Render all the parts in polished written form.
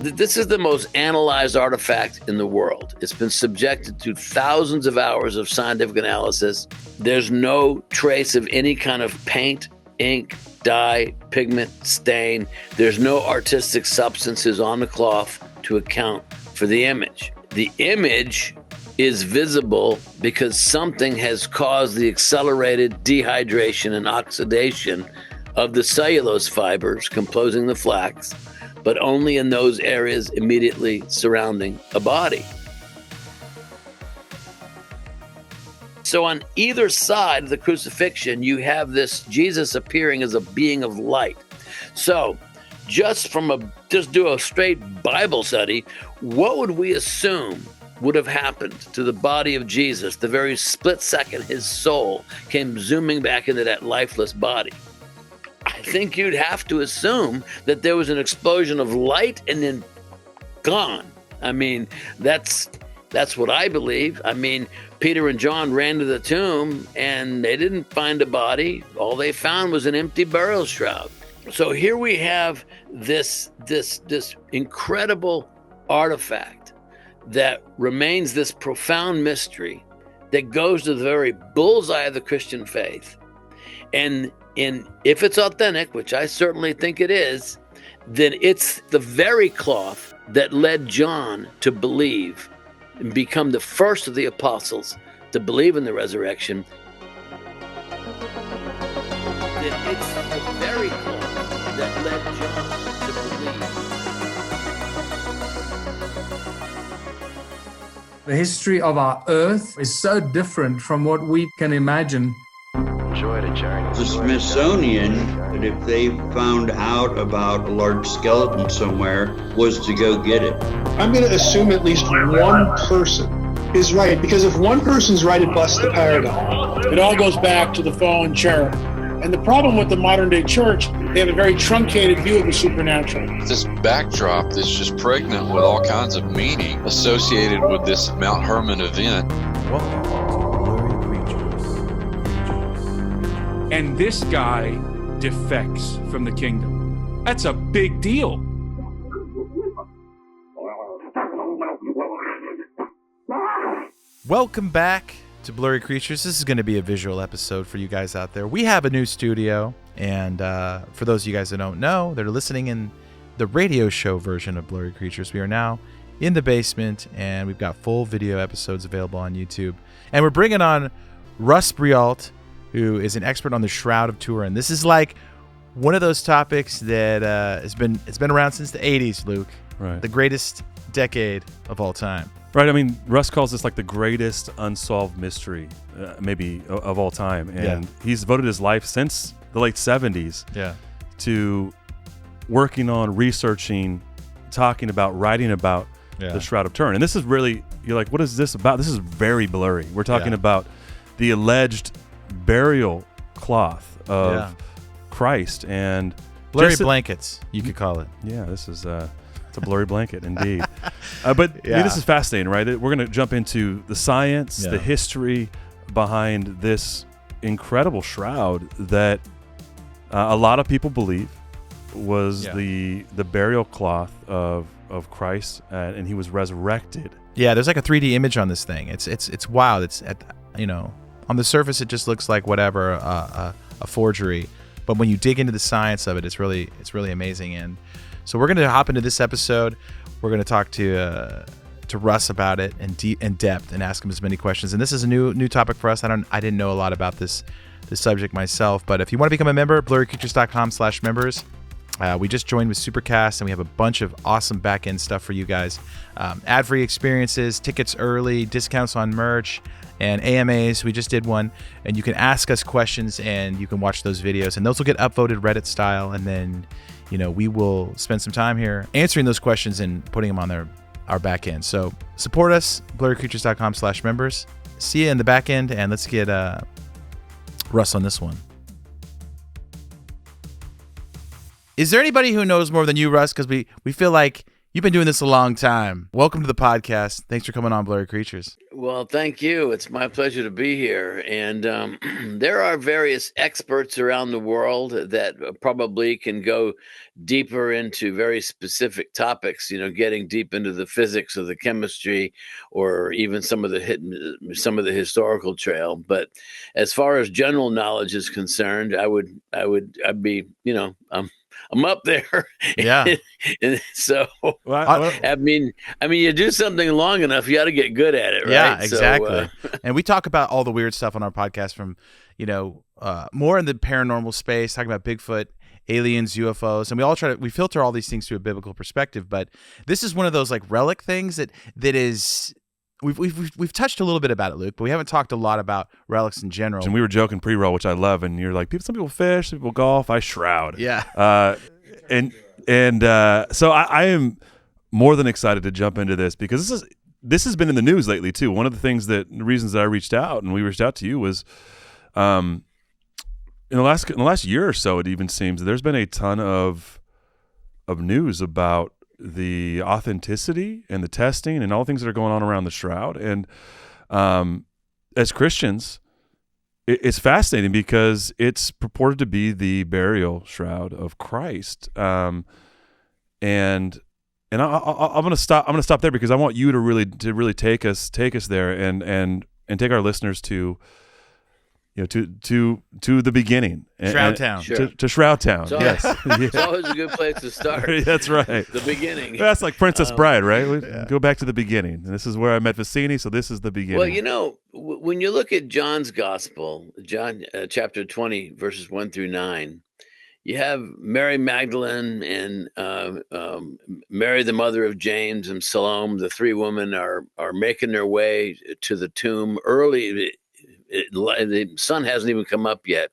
This is the most analyzed artifact in the world. It's been subjected to thousands of hours of scientific analysis. There's no trace of any kind of paint, ink, dye, pigment, stain. There's no artistic substances on the cloth to account for the image. The image is visible because something has caused the accelerated dehydration and oxidation of the cellulose fibers composing the flax, but only in those areas immediately surrounding a body. So on either side of the crucifixion, you have this Jesus appearing as a being of light. So just do a straight Bible study, what would we assume would have happened to the body of Jesus the very split second his soul came zooming back into that lifeless body? I think you'd have to assume that there was an explosion of light and then gone. I mean, that's what I believe. I mean, Peter and John ran to the tomb and they didn't find a body. All they found was an empty burial shroud. So here we have this incredible artifact that remains this profound mystery that goes to the very bullseye of the Christian faith. And if it's authentic, which I certainly think it is, then it's the very cloth that led John to believe and become the first of the apostles to believe in the resurrection. That it's the very cloth that led John to believe. The history of our Earth is so different from what we can imagine. The Smithsonian, that if they found out about a large skeleton somewhere, was to go get it. I'm going to assume at least one person is right, because if one person's right, it busts the paradigm. It all goes back to the fallen cherub. And the problem with the modern day church, they have a very truncated view of the supernatural. This backdrop that's just pregnant with all kinds of meaning associated with this Mount Hermon event. Welcome to Blurry Creatures. And this guy defects from the kingdom. That's a big deal. Welcome back to Blurry Creatures. This is going to be a visual episode for you guys out there. We have a new studio, and for those of you guys that don't know, that are listening in the radio show version of Blurry Creatures, we are now in the basement, and we've got full video episodes available on YouTube. And we're bringing on Russ Breault, who is an expert on the Shroud of Turin. This is like one of those topics that it's been around since the 80s, Luke. Right. The greatest decade of all time. Right. I mean, Russ calls this like the greatest unsolved mystery, maybe of all time. And he's devoted his life since the late 70s to working on researching, talking about, writing about the Shroud of Turin. And this is really, you're like, what is this about? This is very blurry. We're talking about the alleged burial cloth of Christ and blurry blankets, you could call it. Yeah, this is it's a blurry blanket indeed. But this is fascinating, right? We're going to jump into the science, the history behind this incredible shroud that a lot of people believe was the burial cloth of Christ, and he was resurrected. Yeah, there's like a 3D image on this thing. It's wild. It's on the surface it just looks like whatever a forgery, but when you dig into the science of it, it's really amazing. And so we're going to hop into this episode. We're going to talk to Russ about it in depth and ask him as many questions. And this is a new topic for us. I didn't know a lot about this subject myself, but if you want to become a member, blurrycreatures.com/members. We just joined with Supercast, and we have a bunch of awesome back-end stuff for you guys. Ad-free experiences, tickets early, discounts on merch, and AMAs. We just did one, and you can ask us questions, and you can watch those videos, and those will get upvoted Reddit style, and then we will spend some time here answering those questions and putting them on our back end. So support us, blurrycreatures.com/members. See you in the back end, and let's get Russ on this one. Is there anybody who knows more than you, Russ? Because we feel like You've been doing this a long time. Welcome to the podcast. Thanks for coming on, Blurry Creatures. Well, thank you. It's my pleasure to be here. And there are various experts around the world that probably can go deeper into very specific topics, getting deep into the physics or the chemistry or even some of the historical trail. But as far as general knowledge is concerned, I'd be, I'm up there. Yeah. And so, I mean, you do something long enough, you got to get good at it, right? Yeah, exactly. And we talk about all the weird stuff on our podcast from, more in the paranormal space, talking about Bigfoot, aliens, UFOs, and we filter all these things through a biblical perspective. But this is one of those like relic things that is. We've touched a little bit about it, Luke, but we haven't talked a lot about relics in general. And we were joking pre-roll, which I love, and you're like, some people fish, some people golf, I shroud. Yeah. So I am more than excited to jump into this because this has been in the news lately too. One of the reasons that I reached out and we reached out to you was, in the last year or so, it even seems there's been a ton of news about the authenticity and the testing and all the things that are going on around the shroud. And as Christians, it's fascinating because it's purported to be the burial shroud of Christ. And I'm going to stop. I'm going to stop there because I want you to really take us there and take our listeners to the beginning. Shroud Town. Sure. To Shroud Town. Yes. It's always a good place to start. That's right. The beginning. That's like Princess Bride, right? We go back to the beginning. And this is where I met Vicini, so this is the beginning. Well, when you look at John's gospel, John chapter 20, verses 1 through 9, you have Mary Magdalene and Mary, the mother of James, and Salome. The three women are making their way to the tomb early. The sun hasn't even come up yet,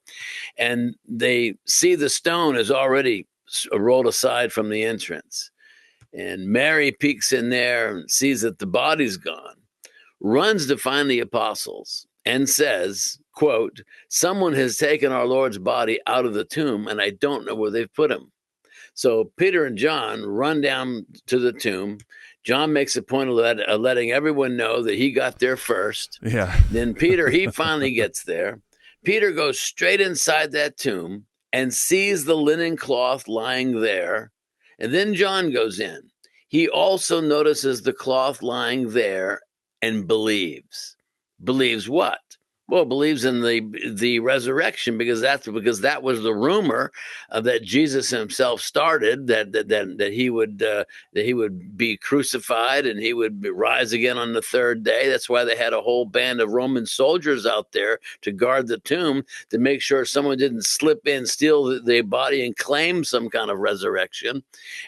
and they see the stone is already rolled aside from the entrance. And Mary peeks in there and sees that the body's gone, runs to find the apostles and says, quote, "Someone has taken our Lord's body out of the tomb, and I don't know where they've put him." So Peter and John run down to the tomb. John makes a point of letting everyone know that he got there first. Yeah. Then Peter, he finally gets there. Peter goes straight inside that tomb and sees the linen cloth lying there. And then John goes in. He also notices the cloth lying there and believes. Believes what? Well, believes in the resurrection because that was the rumor that Jesus himself started that he would be crucified and he would rise again on the third day. That's why they had a whole band of Roman soldiers out there to guard the tomb to make sure someone didn't slip in, steal the body, and claim some kind of resurrection.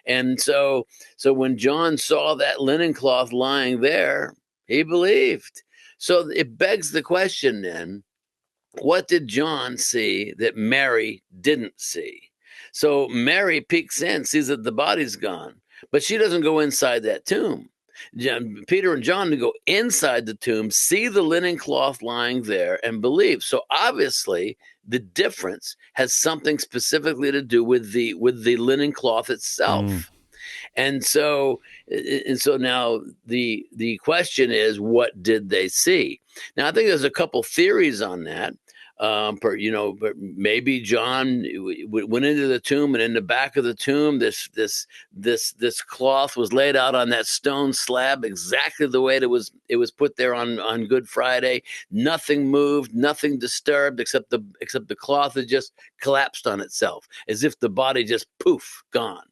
And so when John saw that linen cloth lying there, he believed. So it begs the question then, what did John see that Mary didn't see? So Mary peeks in, sees that the body's gone, but she doesn't go inside that tomb. Peter and John go inside the tomb, see the linen cloth lying there, and believe. So obviously the difference has something specifically to do with the linen cloth itself. And so now the question is, what did they see? Now, I think there's a couple theories on that. But maybe John went into the tomb, and in the back of the tomb, this cloth was laid out on that stone slab exactly the way it was put there on Good Friday. Nothing moved, nothing disturbed, except the cloth had just collapsed on itself, as if the body just poof, gone.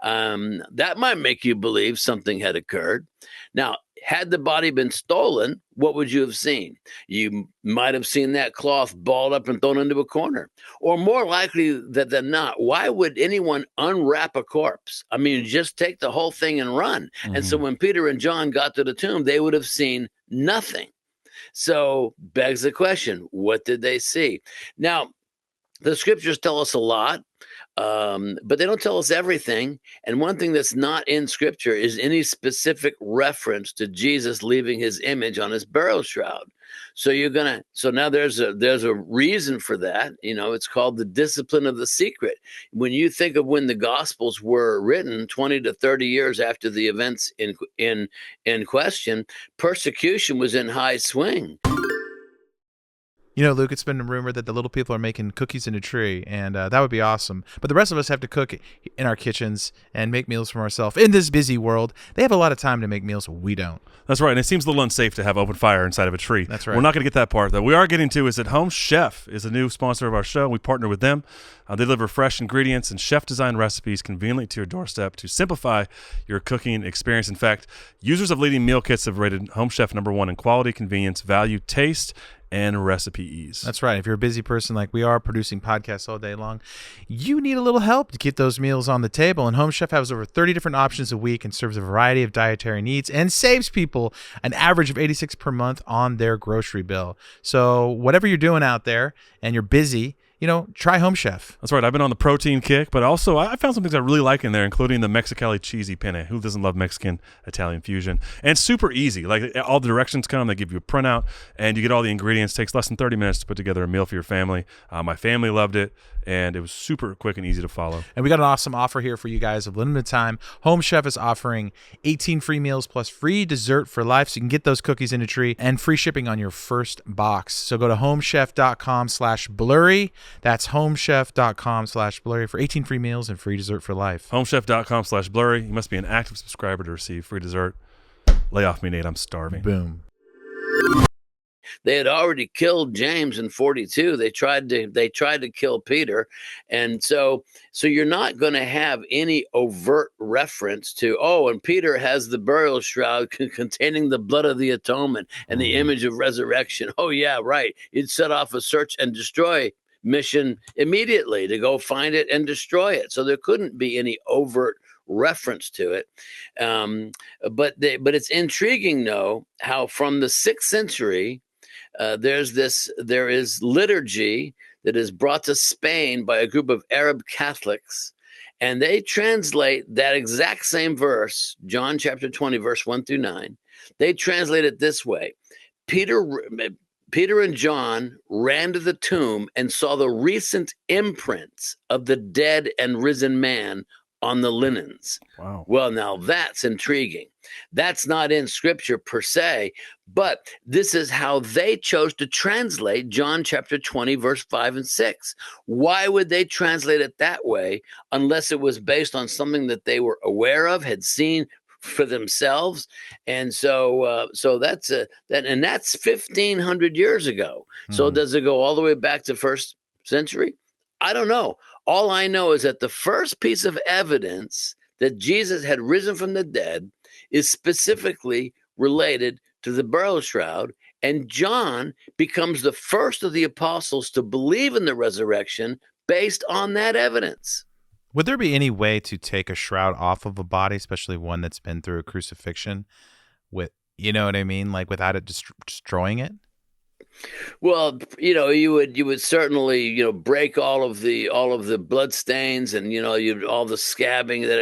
That might make you believe something had occurred. Now, had the body been stolen, what would you have seen? You might have seen that cloth balled up and thrown into a corner. Or more likely than not, why would anyone unwrap a corpse? I mean, just take the whole thing and run. Mm-hmm. And so when Peter and John got to the tomb, they would have seen nothing. So begs the question, what did they see? Now, the scriptures tell us a lot. But they don't tell us everything. And one thing that's not in scripture is any specific reference to Jesus leaving his image on his burial shroud. So now there's a reason for that. It's called the discipline of the secret. When you think of when the Gospels were written, 20 to 30 years after the events in question, persecution was in high swing. Luke, it's been rumored that the little people are making cookies in a tree, and that would be awesome. But the rest of us have to cook in our kitchens and make meals for ourselves. In this busy world, they have a lot of time to make meals. We don't. That's right, and it seems a little unsafe to have open fire inside of a tree. That's right. We're not going to get that part, though. We are getting to is that Home Chef is a new sponsor of our show. We partner with them. They deliver fresh ingredients and chef-designed recipes conveniently to your doorstep to simplify your cooking experience. In fact, users of leading meal kits have rated Home Chef #1 in quality, convenience, value, taste, and recipe ease. That's right. If you're a busy person like we are, producing podcasts all day long, you need a little help to keep those meals on the table. And Home Chef has over 30 different options a week and serves a variety of dietary needs and saves people an average of $86 per month on their grocery bill. So whatever you're doing out there and you're busy, try Home Chef. That's right. I've been on the protein kick, but also I found some things I really like in there, including the Mexicali cheesy penne. Who doesn't love Mexican Italian fusion? And it's super easy. Like all the directions come, they give you a printout, and you get all the ingredients. It takes less than 30 minutes to put together a meal for your family. My family loved it, and it was super quick and easy to follow. And we got an awesome offer here for you guys of limited time. Home Chef is offering 18 free meals plus free dessert for life, so you can get those cookies in a tree and free shipping on your first box. So go to homechef.com/blurry. That's homechef.com/blurry for 18 free meals and free dessert for life. Homechef.com/blurry. You must be an active subscriber to receive free dessert. Lay off me, Nate. I'm starving. Boom. They had already killed James in 42. They tried to kill Peter. And so you're not going to have any overt reference to, and Peter has the burial shroud containing the blood of the atonement and the image of resurrection. Oh, yeah, right. You'd set off a search and destroy mission immediately to go find it and destroy it. So there couldn't be any overt reference to it. But it's intriguing, though, how from the 6th century, there is liturgy that is brought to Spain by a group of Arab Catholics, and they translate that exact same verse, John chapter 20, verse 1-9. They translate it this way: Peter and John ran to the tomb and saw the recent imprints of the dead and risen man on the linens. Wow. Well, now that's intriguing. That's not in scripture per se, but this is how they chose to translate John chapter 20, verse 5 and 6. Why would they translate it that way unless it was based on something that they were aware of, had seen for themselves? And so that's 1,500 years ago. So does it go all the way back to 1st century? I don't know. All I know is that the first piece of evidence that Jesus had risen from the dead is specifically related to the burial shroud, and John becomes the first of the apostles to believe in the resurrection based on that evidence. Would there be any way to take a shroud off of a body, especially one that's been through a crucifixion, with, you know what I mean, like without it destroying it? Well, you would certainly, break all of the blood stains and, all the scabbing that,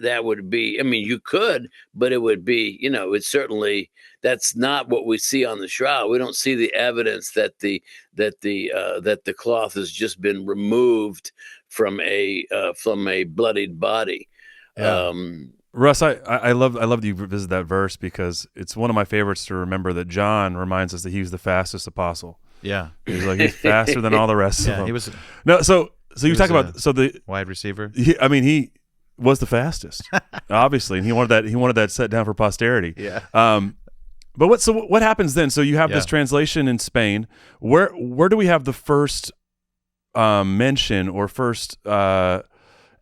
that would be, I mean, you could, but it would be, it's certainly, that's not what we see on the shroud. We don't see the evidence that the cloth has just been removed from a bloodied body. Yeah. Russ, I love that you visit that verse because it's one of my favorites to remember that John reminds us that he was the fastest apostle. Yeah, he's faster than all the rest of them. He was So you talk about the wide receiver. He was the fastest, obviously, and he wanted that set down for posterity. Yeah. But what happens then? So you have this translation in Spain. Where do we have the first mention or first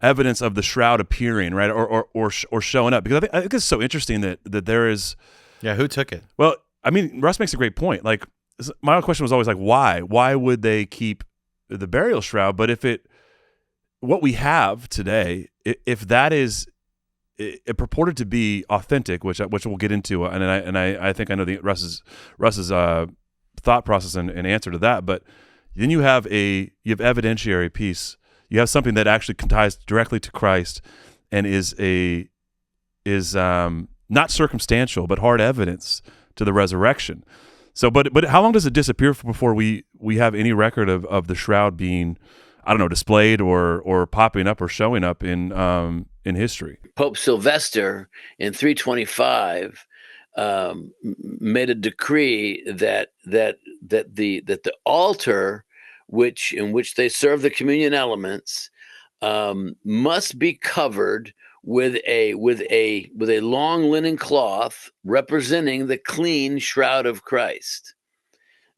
evidence of the shroud appearing, right, or showing up? Because I think it's so interesting that there is. Yeah, who took it? Well, I mean, Russ makes a great point. Like, my question was always like, why would they keep the burial shroud? But what we have today, if that is it purported to be authentic, which we'll get into, and I think I know Russ's thought process and answer to that, but then you have evidentiary piece. You have something that actually ties directly to Christ and is not circumstantial, but hard evidence to the resurrection. So, but how long does it disappear before we have any record of the shroud being, I don't know, displayed or popping up or showing up in history? Pope Sylvester in 325 made a decree that the altar in which they serve the communion elements must be covered with a long linen cloth representing the clean shroud of Christ.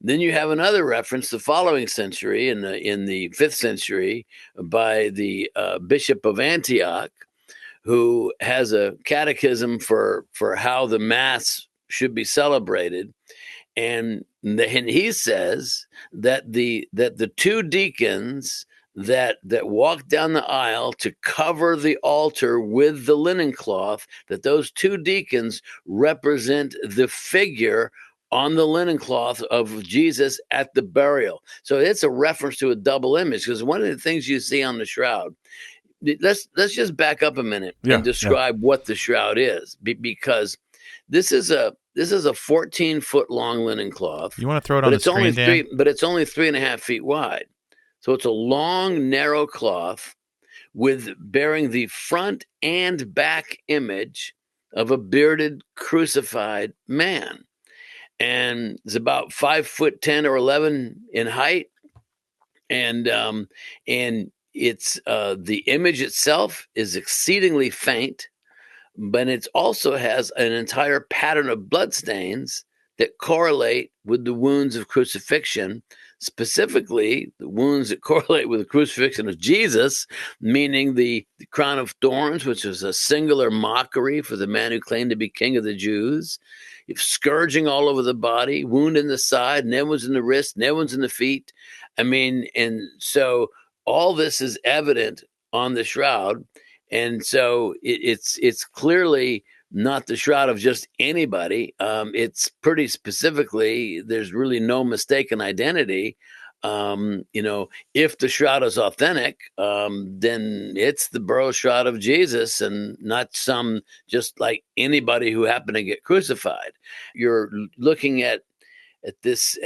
Then you have another reference the following century, in the 5th century, by the Bishop of Antioch, who has a catechism for how the Mass should be celebrated, and he says that the two deacons that walk down the aisle to cover the altar with the linen cloth, that those two deacons represent the figure on the linen cloth of Jesus at the burial. So it's a reference to a double image, because one of the things you see on the shroud, let's just back up a minute and describe what the shroud is, because this is a 14-foot long linen cloth. You want to throw it on the screen, Dan? But it's only 3.5 feet wide. So it's a long, narrow cloth bearing the front and back image of a bearded, crucified man. And it's about 5'10" or 11 in height. And it's the image itself is exceedingly faint, but it also has an entire pattern of bloodstains that correlate with the wounds of crucifixion, specifically the wounds that correlate with the crucifixion of Jesus, meaning the crown of thorns, which was a singular mockery for the man who claimed to be king of the Jews, scourging all over the body, wound in the side, nail wounds in the wrist, nail wounds in the feet. I mean, and so all this is evident on the shroud. And so it's clearly not the shroud of just anybody. It's pretty specifically, there's really no mistaken identity. If the shroud is authentic, then it's the burial shroud of Jesus and not some just like anybody who happened to get crucified. You're looking at this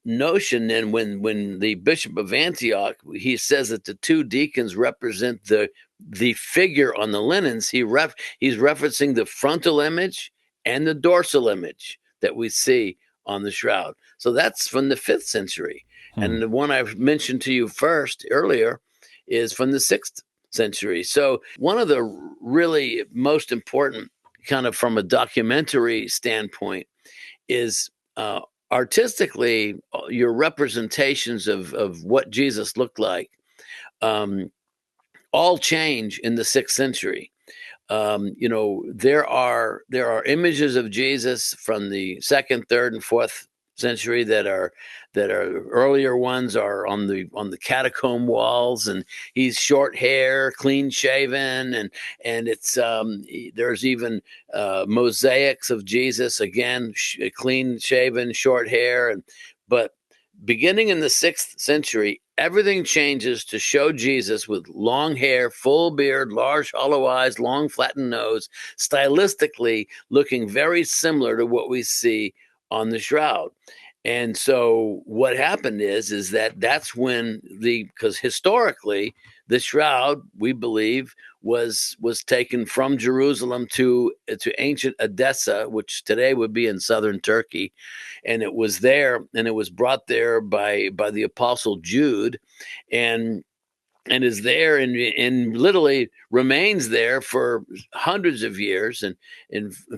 notion. Then when the Bishop of Antioch, he says that the two deacons represent the figure on the linens, he's referencing the frontal image and the dorsal image that we see on the shroud. So that's from the 5th century. And the one I've mentioned to you earlier is from the 6th century. So one of the really most important, kind of from a documentary standpoint, is artistically, your representations of what Jesus looked like all change in the 6th century. There are images of Jesus from the 2nd, 3rd, and 4th century that are earlier ones are on the catacomb walls, and he's short hair, clean shaven, and it's there's even mosaics of Jesus, again clean shaven, short hair, but beginning in the 6th century, everything changes to show Jesus with long hair, full beard, large hollow eyes, long flattened nose, stylistically looking very similar to what we see on the shroud. And so what happened is that's when because historically the shroud, we believe, was taken from Jerusalem to ancient Edessa, which today would be in southern Turkey, and it was there, and it was brought there by the Apostle Jude, and is there and literally remains there for hundreds of years, and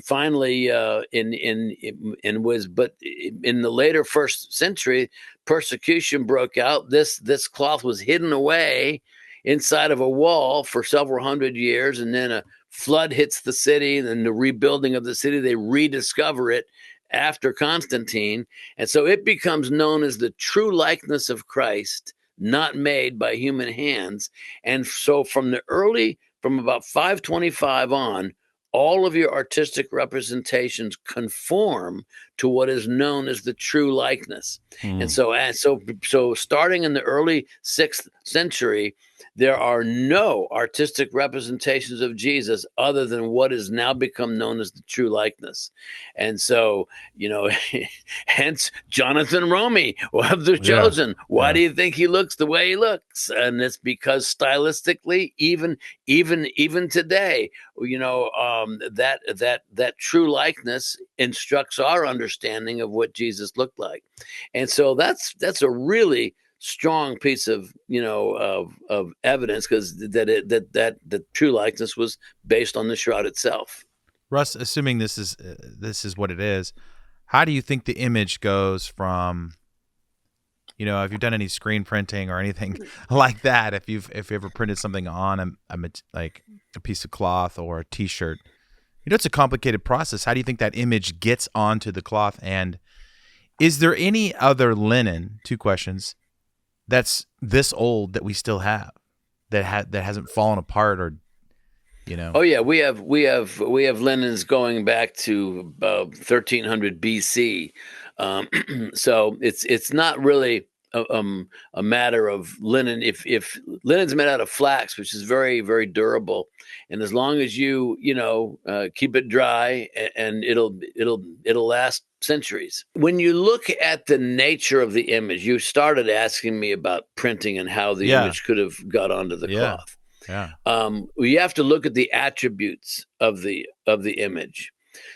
finally but in the later 1st century, persecution broke out. This cloth was hidden away inside of a wall for several hundred years, and then a flood hits the city, and then the rebuilding of the city, they rediscover it after Constantine, and so it becomes known as the true likeness of Christ, not made by human hands. And so from about 525 on, all of your artistic representations conform to what is known as the true likeness. And so starting in the early 6th century, there are no artistic representations of Jesus other than what is now become known as the true likeness. And so, hence Jonathan Romy of The Chosen. Why do you think he looks the way he looks? And it's because stylistically, even today, that true likeness instructs our understanding of what Jesus looked like. And so that's a really strong piece of evidence, because that true likeness was based on the shroud itself. Russ, assuming this is what it is, how do you think the image goes from, have you done any screen printing or anything like that? If you ever printed something on like a piece of cloth or a T-shirt, it's a complicated process. How do you think that image gets onto the cloth? And is there any other linen? 2 questions. That's this old that we still have, that hasn't fallen apart, or Oh yeah, we have linens going back to 1300 BC. So it's not really a matter of linen. If linen's made out of flax, which is very, very durable, and as long as you keep it dry, and it'll last centuries. When you look at the nature of the image, you started asking me about printing and how the image could have got onto the cloth. Yeah. You have to look at the attributes of the image.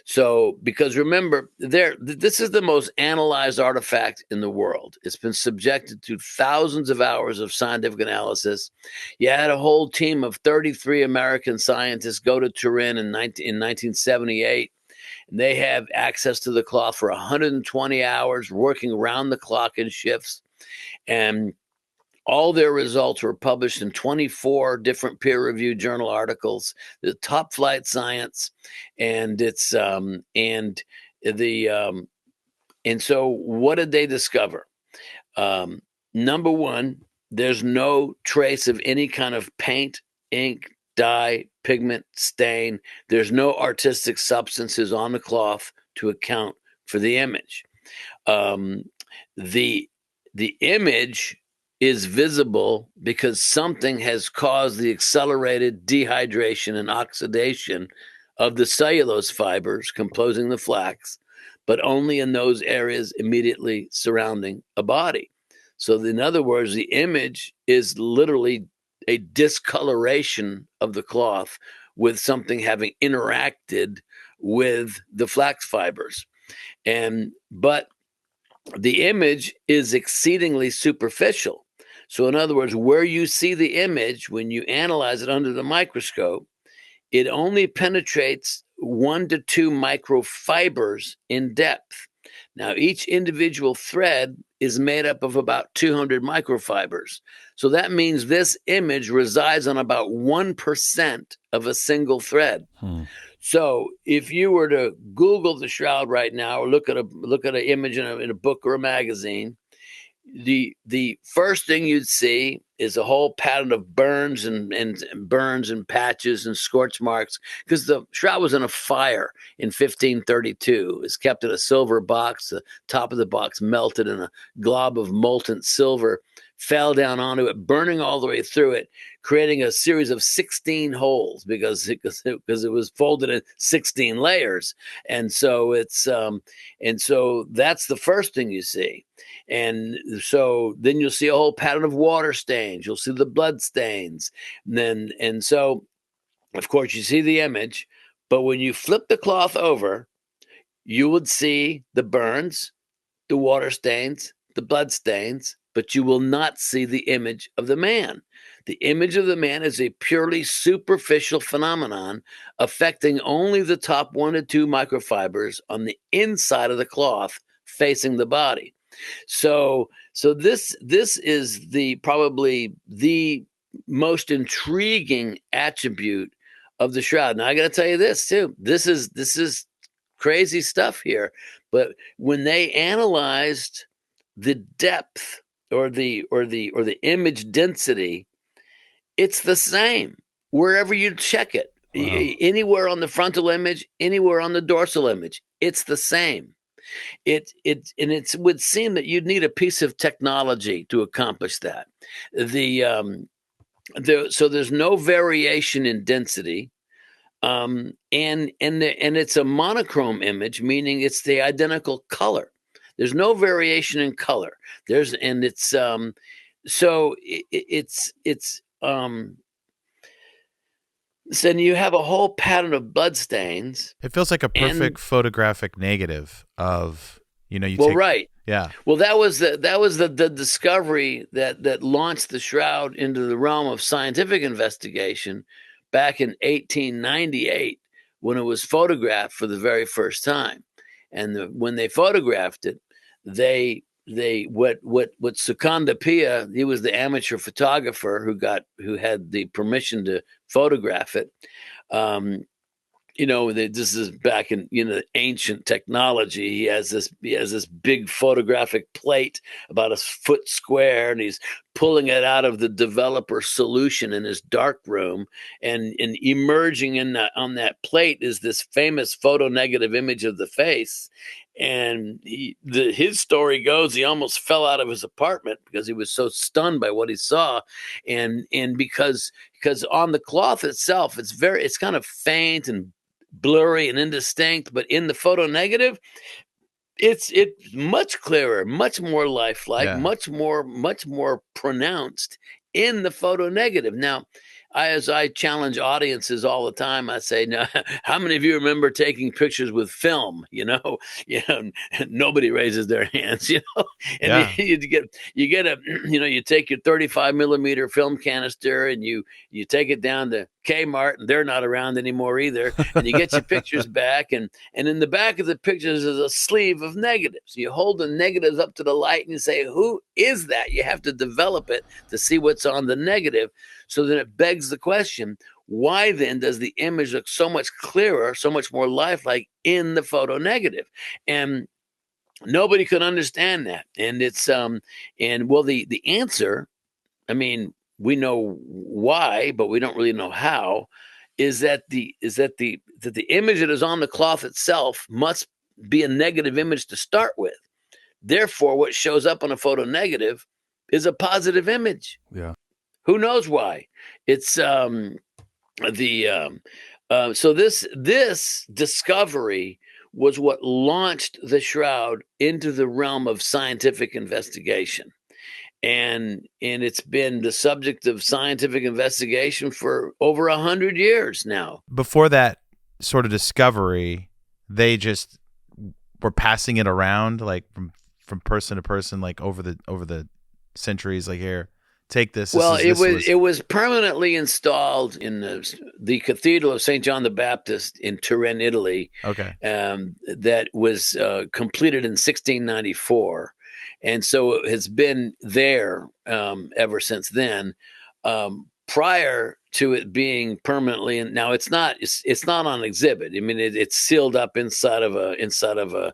So, because remember, this is the most analyzed artifact in the world. It's been subjected to thousands of hours of scientific analysis. You had a whole team of 33 American scientists go to Turin in 1978. And they have access to the cloth for 120 hours, working around the clock in shifts. And all their results were published in 24 different peer-reviewed journal articles, the top flight science. And it's and so what did they discover? Number one, there's no trace of any kind of paint, ink, dye, pigment, stain. There's no artistic substances on the cloth to account for the image. The image is visible because something has caused the accelerated dehydration and oxidation of the cellulose fibers composing the flax, but only in those areas immediately surrounding a body. So in other words, the image is literally a discoloration of the cloth with something having interacted with the flax fibers. But the image is exceedingly superficial. So in other words, where you see the image, when you analyze it under the microscope, it only penetrates 1 to 2 microfibers in depth. Now, each individual thread is made up of about 200 microfibers. So that means this image resides on about 1% of a single thread. So if you were to Google the shroud right now, or look at an image in a book or a magazine, the first thing you'd see is a whole pattern of burns and burns and patches and scorch marks, because the shroud was in a fire in 1532. It was kept in a silver box. The top of the box melted, and a glob of molten silver fell down onto it, burning all the way through it, creating a series of 16 holes because it was folded in 16 layers. And so that's the first thing you see. And so then you'll see a whole pattern of water stains. You'll see the blood stains. And so, of course, you see the image, but when you flip the cloth over, you would see the burns, the water stains, the blood stains, but you will not see the image of the man. The image of the man is a purely superficial phenomenon affecting only the top 1 to 2 microfibers on the inside of the cloth facing the body. So this is probably the most intriguing attribute of the shroud. Now I got to tell you this too. This is crazy stuff here. But when they analyzed the depth or the image density, it's the same wherever you check it. Wow. Anywhere on the frontal image, anywhere on the dorsal image, it's the same. It would seem that you'd need a piece of technology to accomplish that. So there's no variation in density, and it's a monochrome image, meaning it's the identical color. There's no variation in color. So you have a whole pattern of blood stains. It feels like a perfect photographic negative of, right. Yeah. Well, that was the discovery that launched the Shroud into the realm of scientific investigation back in 1898 when it was photographed for the very first time. And when they photographed it, what Sukanda Pia, he was the amateur photographer who had the permission to photograph it. This is back in ancient technology. He has this big photographic plate about a foot square, and he's pulling it out of the developer solution in his dark room, and emerging on that plate is this famous photonegative image of the face. And his story goes he almost fell out of his apartment because he was so stunned by what he saw, and because on the cloth itself it's kind of faint and blurry and indistinct, but in the photo negative it's much clearer, much more lifelike, much more pronounced in the photo negative. Now, as I challenge audiences all the time, I say, now, how many of you remember taking pictures with film? Nobody raises their hands, and you take your 35 millimeter film canister and you take it down to Kmart, and they're not around anymore either. And you get your pictures back, and in the back of the pictures is a sleeve of negatives. You hold the negatives up to the light and you say, who is that? You have to develop it to see what's on the negative. So then it begs the question, why then does the image look so much clearer, so much more lifelike in the photo negative? And nobody could understand that. And it's the answer, I mean, we know why, but we don't really know how, is that the image that is on the cloth itself must be a negative image to start with. Therefore, what shows up on a photo negative is a positive image. Yeah. Who knows why? It's so this discovery was what launched the Shroud into the realm of scientific investigation. And it's been the subject of scientific investigation for over 100 years now. Before that sort of discovery, they just were passing it around like from person to person, like over the centuries, like, here, take this. Well, it was permanently installed in the Cathedral of St. John the Baptist in Turin, Italy. Okay. That was completed in 1694. And so it has been there ever since then. Prior to it being permanently, and now it's not on exhibit. I mean, it's sealed up inside of a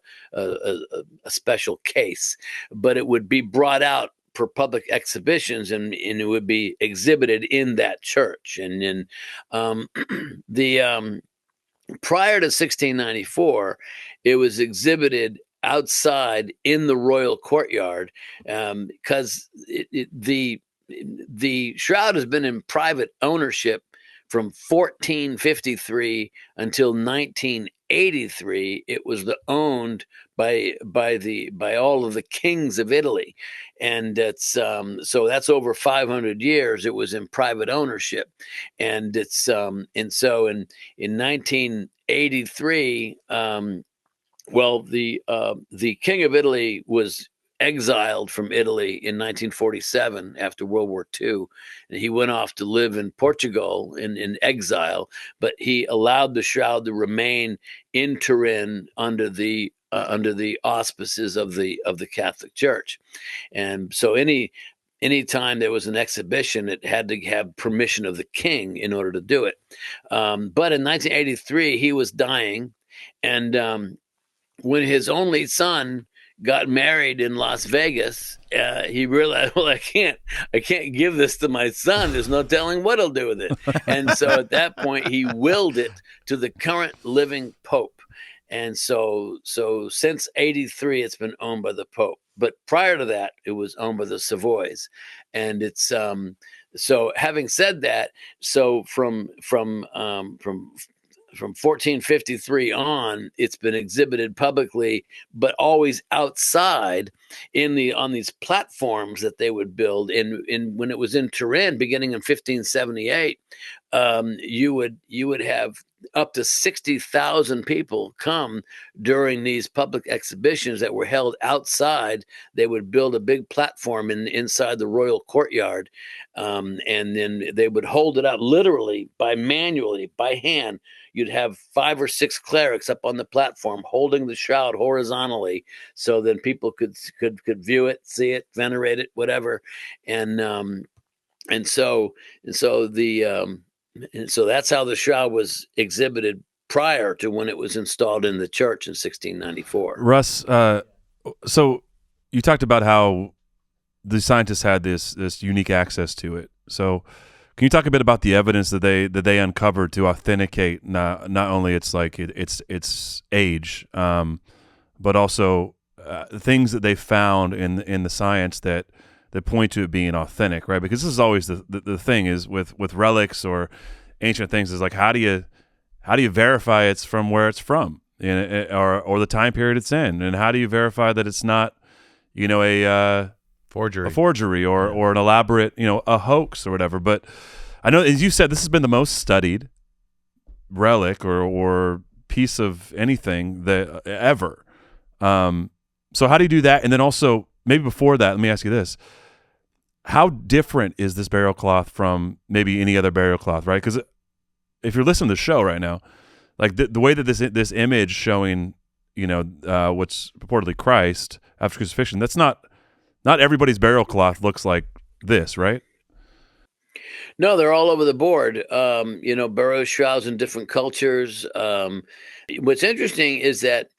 special case, but it would be brought out for public exhibitions, and it would be exhibited in that church. And in prior to 1694, it was exhibited outside in the royal courtyard, because the Shroud has been in private ownership from 1453 until 1983. It was owned by all of the kings of Italy, and it's so that's over 500 years. It was in private ownership, and it's and so in 1983, the King of Italy was exiled from Italy in 1947 after World War II, and he went off to live in Portugal in exile. But he allowed the Shroud to remain in Turin under the auspices of the Catholic Church. And so any time there was an exhibition, it had to have permission of the king in order to do it. But in 1983, he was dying, and when his only son got married in Las Vegas, he realized, well, I can't give this to my son. There's no telling what he'll do with it. And so at that point, he willed it to the current living Pope. And so since 83, it's been owned by the Pope. But prior to that, it was owned by the Savoys. And it's so having said that, so from 1453 on, it's been exhibited publicly, but always outside on these platforms that they would build. In when it was in Turin, beginning in 1578, you would have up to 60,000 people come during these public exhibitions that were held outside. They would build a big platform inside the royal courtyard, and then they would hold it out literally manually by hand. You'd have 5 or 6 clerics up on the platform holding the shroud horizontally, so then people could view it, see it, venerate it, whatever, and so that's how the shroud was exhibited prior to when it was installed in the church in 1694. Russ, so you talked about how the scientists had this unique access to it. So can you talk a bit about the evidence that they uncovered to authenticate not only its age, but also things that they found in the science that point to it being authentic, right? Because this is always the thing is with relics or ancient things, is like how do you verify it's from where it's from, or the time period it's in, and how do you verify that it's not a forgery or an elaborate a hoax or whatever. But I know, as you said, this has been the most studied relic or piece of anything that ever. So how do you do that? And then also, maybe before that, let me ask you this. How different is this burial cloth from maybe any other burial cloth, right? Because if you're listening to the show right now, like the way that this image showing, what's purportedly Christ after crucifixion, that's not everybody's burial cloth looks like this, right? No, they're all over the board. Burial shrouds in different cultures. What's interesting is that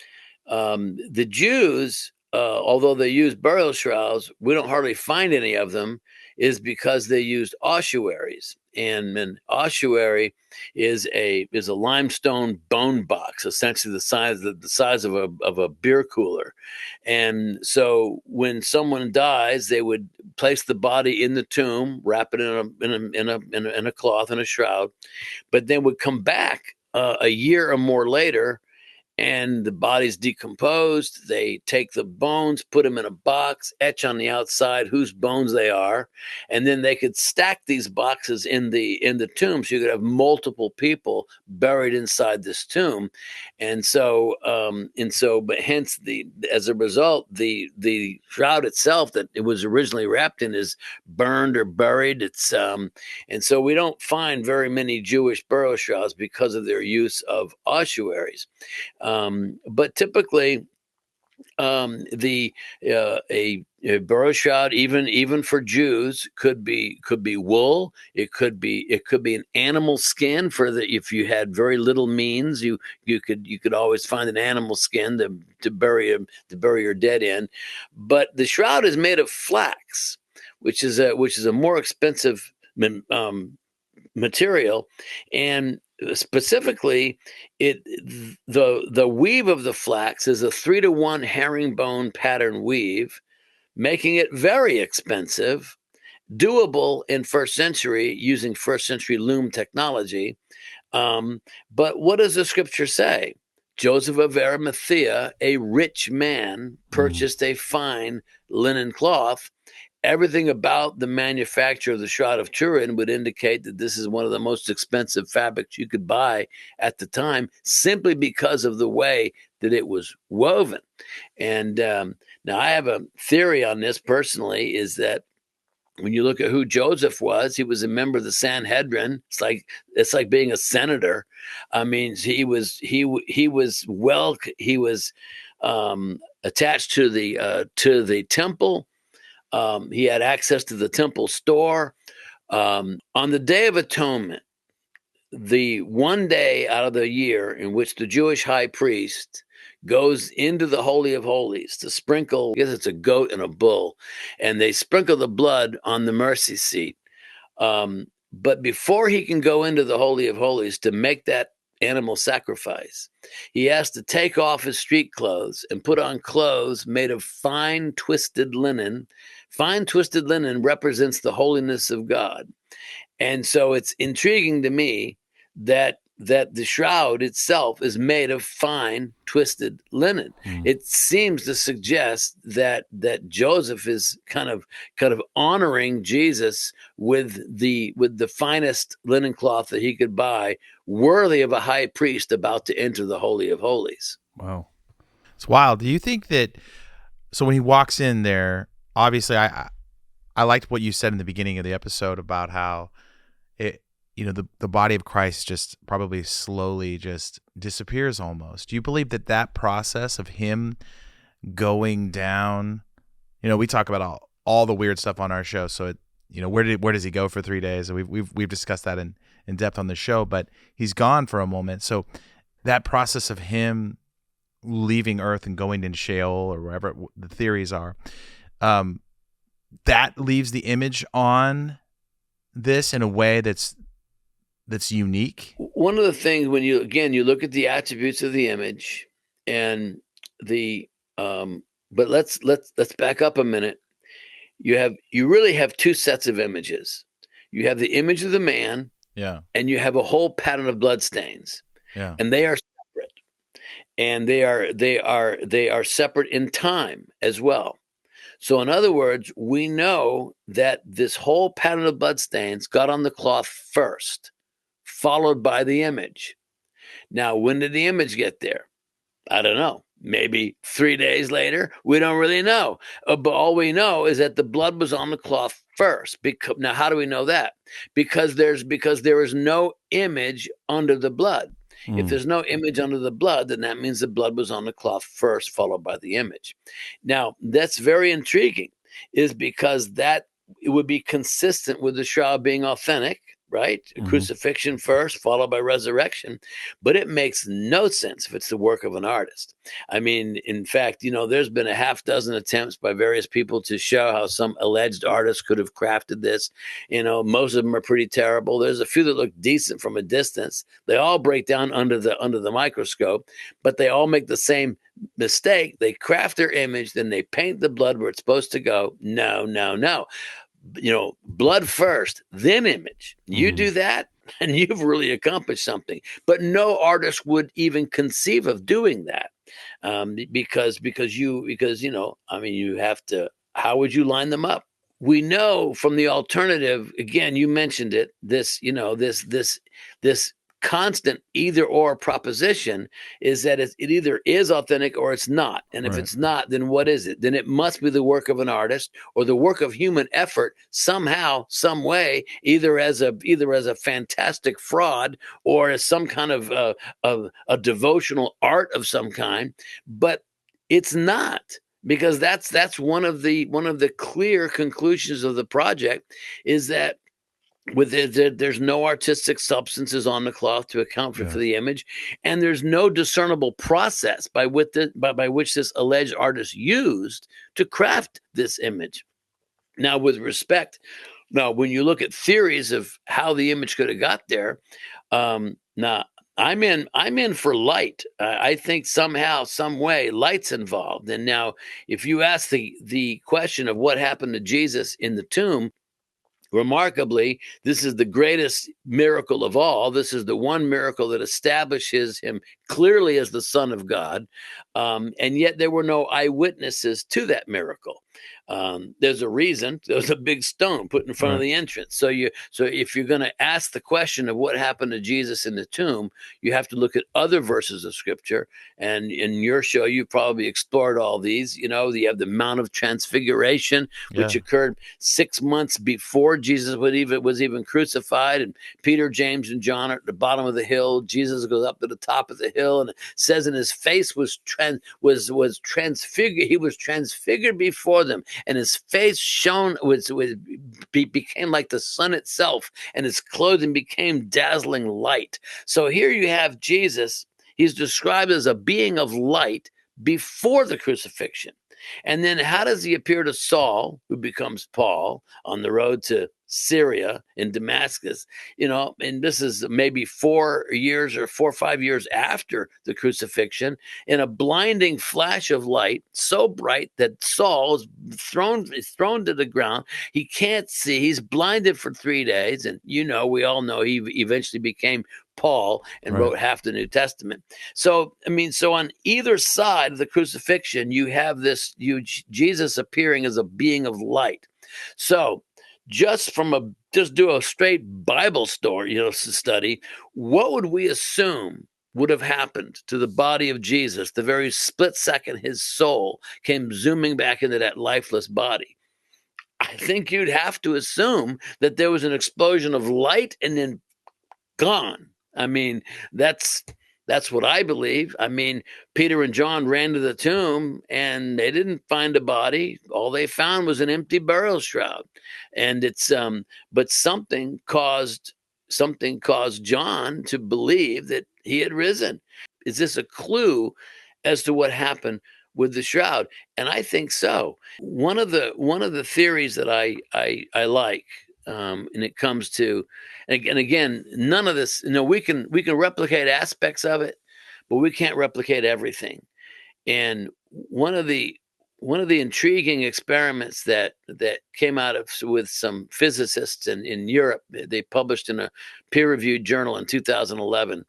the Jews, although they use burial shrouds, we don't hardly find any of them, is because they used ossuaries. And an ossuary is a limestone bone box, essentially the size of a beer cooler. And so when someone dies, they would place the body in the tomb, wrap it in a cloth, in a shroud, but then would come back a year or more later, and the body's decomposed. They take the bones, put them in a box, etch on the outside whose bones they are, and then they could stack these boxes in the tomb, so you could have multiple people buried inside this tomb. And so but hence as a result, the shroud itself that it was originally wrapped in is burned or buried. It's and so we don't find very many Jewish burial shrouds because of their use of ossuaries. But typically, a burial shroud, even for Jews, could be wool. It could be an animal skin if you had very little means, you could always find an animal skin to bury your dead in. But the shroud is made of flax, which is a more expensive material, and specifically, the weave of the flax is a 3-to-1 herringbone pattern weave, making it very expensive, doable in first century using first century loom technology. But what does the scripture say? Joseph of Arimathea, a rich man, purchased a fine linen cloth. Everything about the manufacture of the Shroud of Turin would indicate that this is one of the most expensive fabrics you could buy at the time, simply because of the way that it was woven. And now I have a theory on this personally, is that when you look at who Joseph was, he was a member of the Sanhedrin. It's like being a senator. I mean, he was attached to the temple. He had access to the temple store. On the Day of Atonement, the one day out of the year in which the Jewish high priest goes into the Holy of Holies to sprinkle, I guess it's a goat and a bull, and they sprinkle the blood on the mercy seat. But before he can go into the Holy of Holies to make that animal sacrifice. He has to take off his street clothes and put on clothes made of fine twisted linen. Fine twisted linen represents the holiness of God. And so it's intriguing to me that the shroud itself is made of fine twisted linen. It seems to suggest that Joseph is kind of honoring Jesus with the finest linen cloth that he could buy, worthy of a high priest about to enter the Holy of Holies. Wow. It's wild. Do you think that, so when he walks in there, obviously I liked what you said in the beginning of the episode about how the body of Christ just probably slowly just disappears almost. Do you believe that process of him going down, we talk about all the weird stuff on our show. So where does he go for 3 days? And we've discussed that in depth on the show, but he's gone for a moment. So that process of him leaving Earth and going into Sheol or wherever the theories are, that leaves the image on this in a way that's unique. One of the things when you look at the attributes of the image and but let's back up a minute. You really have two sets of images. You have the image of the man, and you have a whole pattern of bloodstains, and they are separate, and they are separate in time as well. So in other words, we know that this whole pattern of bloodstains got on the cloth first, followed by the image. Now, when did the image get there? I don't know. Maybe 3 days later. We don't really know. But all we know is that the blood was on the cloth first. Now, how do we know that? Because there is no image under the blood. If there's no image under the blood, then that means the blood was on the cloth first, followed by the image. Now, that's very intriguing, is because that it would be consistent with the shroud being authentic, right? Crucifixion first, followed by resurrection. But it makes no sense if it's the work of an artist. I mean, in fact, there's been a half dozen attempts by various people to show how some alleged artist could have crafted this. Most of them are pretty terrible. There's a few that look decent from a distance. They all break down under the microscope, but they all make the same mistake. They craft their image, then they paint the blood where it's supposed to go. No. Blood first, then image. You do that, and you've really accomplished something. But no artist would even conceive of doing that, because you have to. How would you line them up? We know from the alternative. Again, you mentioned it. This constant either or proposition is that it either is authentic or it's not. And if it's not, then what is it? Then it must be the work of an artist or the work of human effort somehow, some way, either as a fantastic fraud or as some kind of a devotional art of some kind. But it's not, because that's one of the clear conclusions of the project, is that there's no artistic substances on the cloth to account for the image, and there's no discernible process by which this alleged artist used to craft this image. Now, when you look at theories of how the image could have got there, now I'm in for light. I think somehow, some way, light's involved. And now, if you ask the question of what happened to Jesus in the tomb, remarkably, this is the greatest miracle of all. This is the one miracle that establishes him clearly as the Son of God. And yet there were no eyewitnesses to that miracle. There's a reason. There was a big stone put in front of the entrance. So if you're going to ask the question of what happened to Jesus in the tomb, you have to look at other verses of Scripture. And in your show, you probably explored all these. You have the Mount of Transfiguration, which occurred 6 months before Jesus was even crucified. And Peter, James, and John are at the bottom of the hill. Jesus goes up to the top of the hill, and it says, and his face was transfigured. He was transfigured before them, and his face shone, became like the sun itself, and his clothing became dazzling light. So here you have Jesus. He's described as a being of light before the crucifixion. And then how does he appear to Saul, who becomes Paul, on the road to Syria, in Damascus, and this is maybe 4 or 5 years after the crucifixion, in a blinding flash of light, so bright that Saul is thrown to the ground. He can't see. He's blinded for 3 days. And, we all know he eventually became Paul and wrote half the New Testament. So on either side of the crucifixion, you have this huge Jesus appearing as a being of light. So just do a straight Bible story, study, what would we assume would have happened to the body of Jesus the very split second his soul came zooming back into that lifeless body? I think you'd have to assume that there was an explosion of light and then gone. That's what I believe. Peter and John ran to the tomb and they didn't find a body. All they found was an empty burial shroud. And but something caused John to believe that he had risen. Is this a clue as to what happened with the shroud? And I think so. One of the theories that I like, and it comes to, and again, none of this, we can replicate aspects of it, but we can't replicate everything. And one of the intriguing experiments that came out with some physicists in Europe, they published in a peer-reviewed journal in 2011,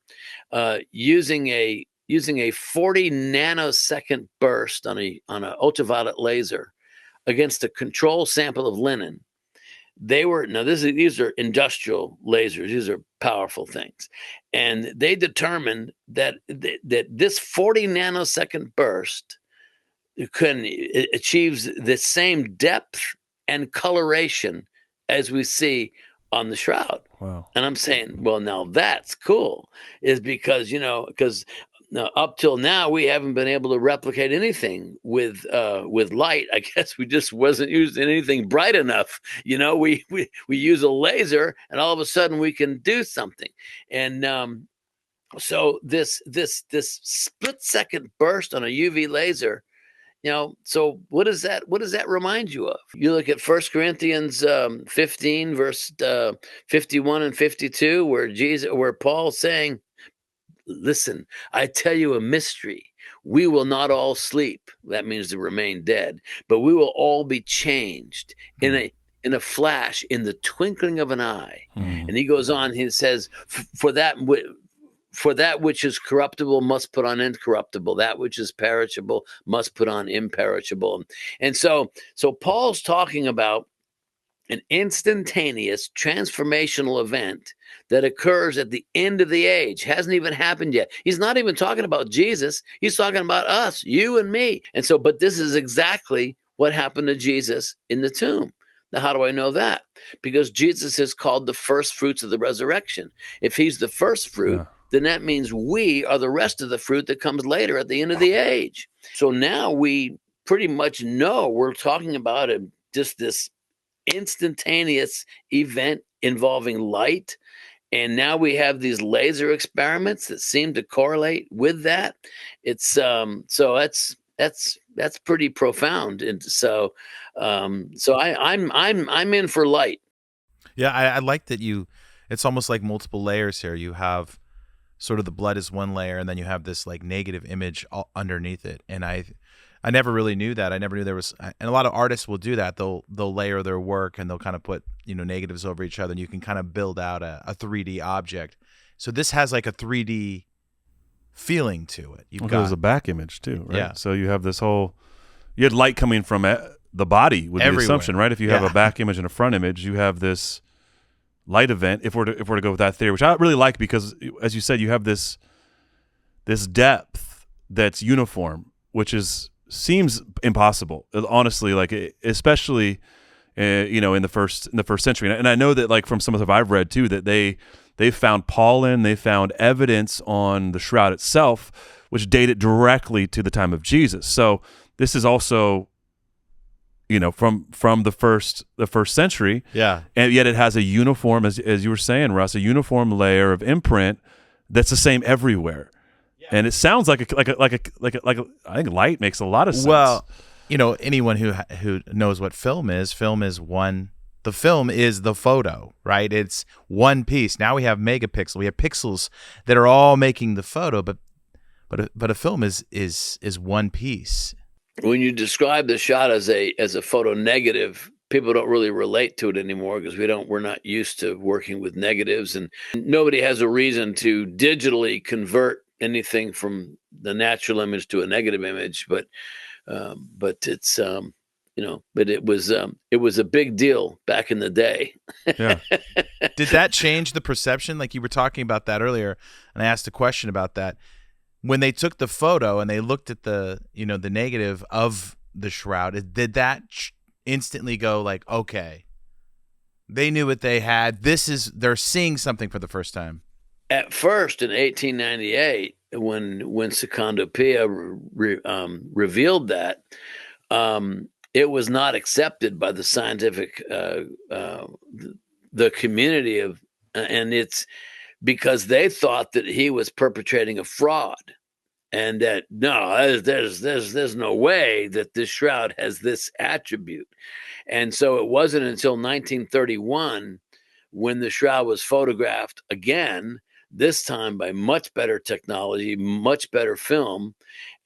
using a 40 nanosecond burst on a ultraviolet laser against a control sample of linen. These are industrial lasers. These are powerful things. And they determined that this 40 nanosecond burst achieves the same depth and coloration as we see on the shroud. Wow. And I'm saying, well, now that's cool, is because up till now, we haven't been able to replicate anything with light. I guess we just wasn't using anything bright enough. We use a laser, and all of a sudden we can do something. And so this split second burst on a UV laser, so what does that remind you of? You look at 1 Corinthians 15, verse 51 and 52, where Paul's saying, listen, I tell you a mystery. We will not all sleep. That means to remain dead, but we will all be changed in a flash, in the twinkling of an eye. And he goes on, he says, for that which is corruptible must put on incorruptible. That which is perishable must put on imperishable. And so Paul's talking about an instantaneous transformational event that occurs at the end of the age. Hasn't even happened yet. He's not even talking about Jesus. He's talking about us, you and me. And so, but this is exactly what happened to Jesus in the tomb. Now, how do I know that? Because Jesus is called the first fruits of the resurrection. If he's the first fruit, then that means we are the rest of the fruit that comes later at the end of the age. So now we pretty much know we're talking about just this instantaneous event involving light, and now we have these laser experiments that seem to correlate with that. It's so that's pretty profound, and so I'm in for light. Yeah, I like that it's almost like multiple layers here. You have sort of the blood is one layer, and then you have this like negative image underneath it, and I never really knew that. I never knew there was, and a lot of artists will do that. They'll layer their work and they'll kind of put, negatives over each other, and you can kind of build out a 3D object. So this has like a 3D feeling to it. There's a back image too, right? Yeah. So you have you had light coming from the body would be the assumption, right? If you have a back image and a front image, you have this light event. If we're to go with that theory, which I really like, because as you said, you have this depth that's uniform, which seems impossible, honestly, like especially in the first century. And I know that, like, from some of the stuff I've read too, that they found pollen, they found evidence on the shroud itself which date it directly to the time of Jesus. So this is also from the first century, and yet it has a uniform, as you were saying, Russ, a uniform layer of imprint that's the same everywhere. And it sounds like a I think light makes a lot of sense. Well, anyone who knows what film is one The film is the photo, right? It's one piece. Now we have megapixel. We have pixels that are all making the photo, but a film is one piece. When you describe the shot as a photo negative, people don't really relate to it anymore because we're not used to working with negatives, and nobody has a reason to digitally convert anything from the natural image to a negative image. But it's but it was a big deal back in the day. Yeah. Did that change the perception? Like you were talking about that earlier, and I asked a question about that. When they took the photo and they looked at the negative of the shroud, did that instantly go like, okay, they knew what they had. They're seeing something for the first time. At first, in 1898, when Secondo Pia revealed that, it was not accepted by the scientific the community and it's because they thought that he was perpetrating a fraud, and that no, there's no way that this shroud has this attribute. And so it wasn't until 1931 when the shroud was photographed again, this time by much better technology, much better film,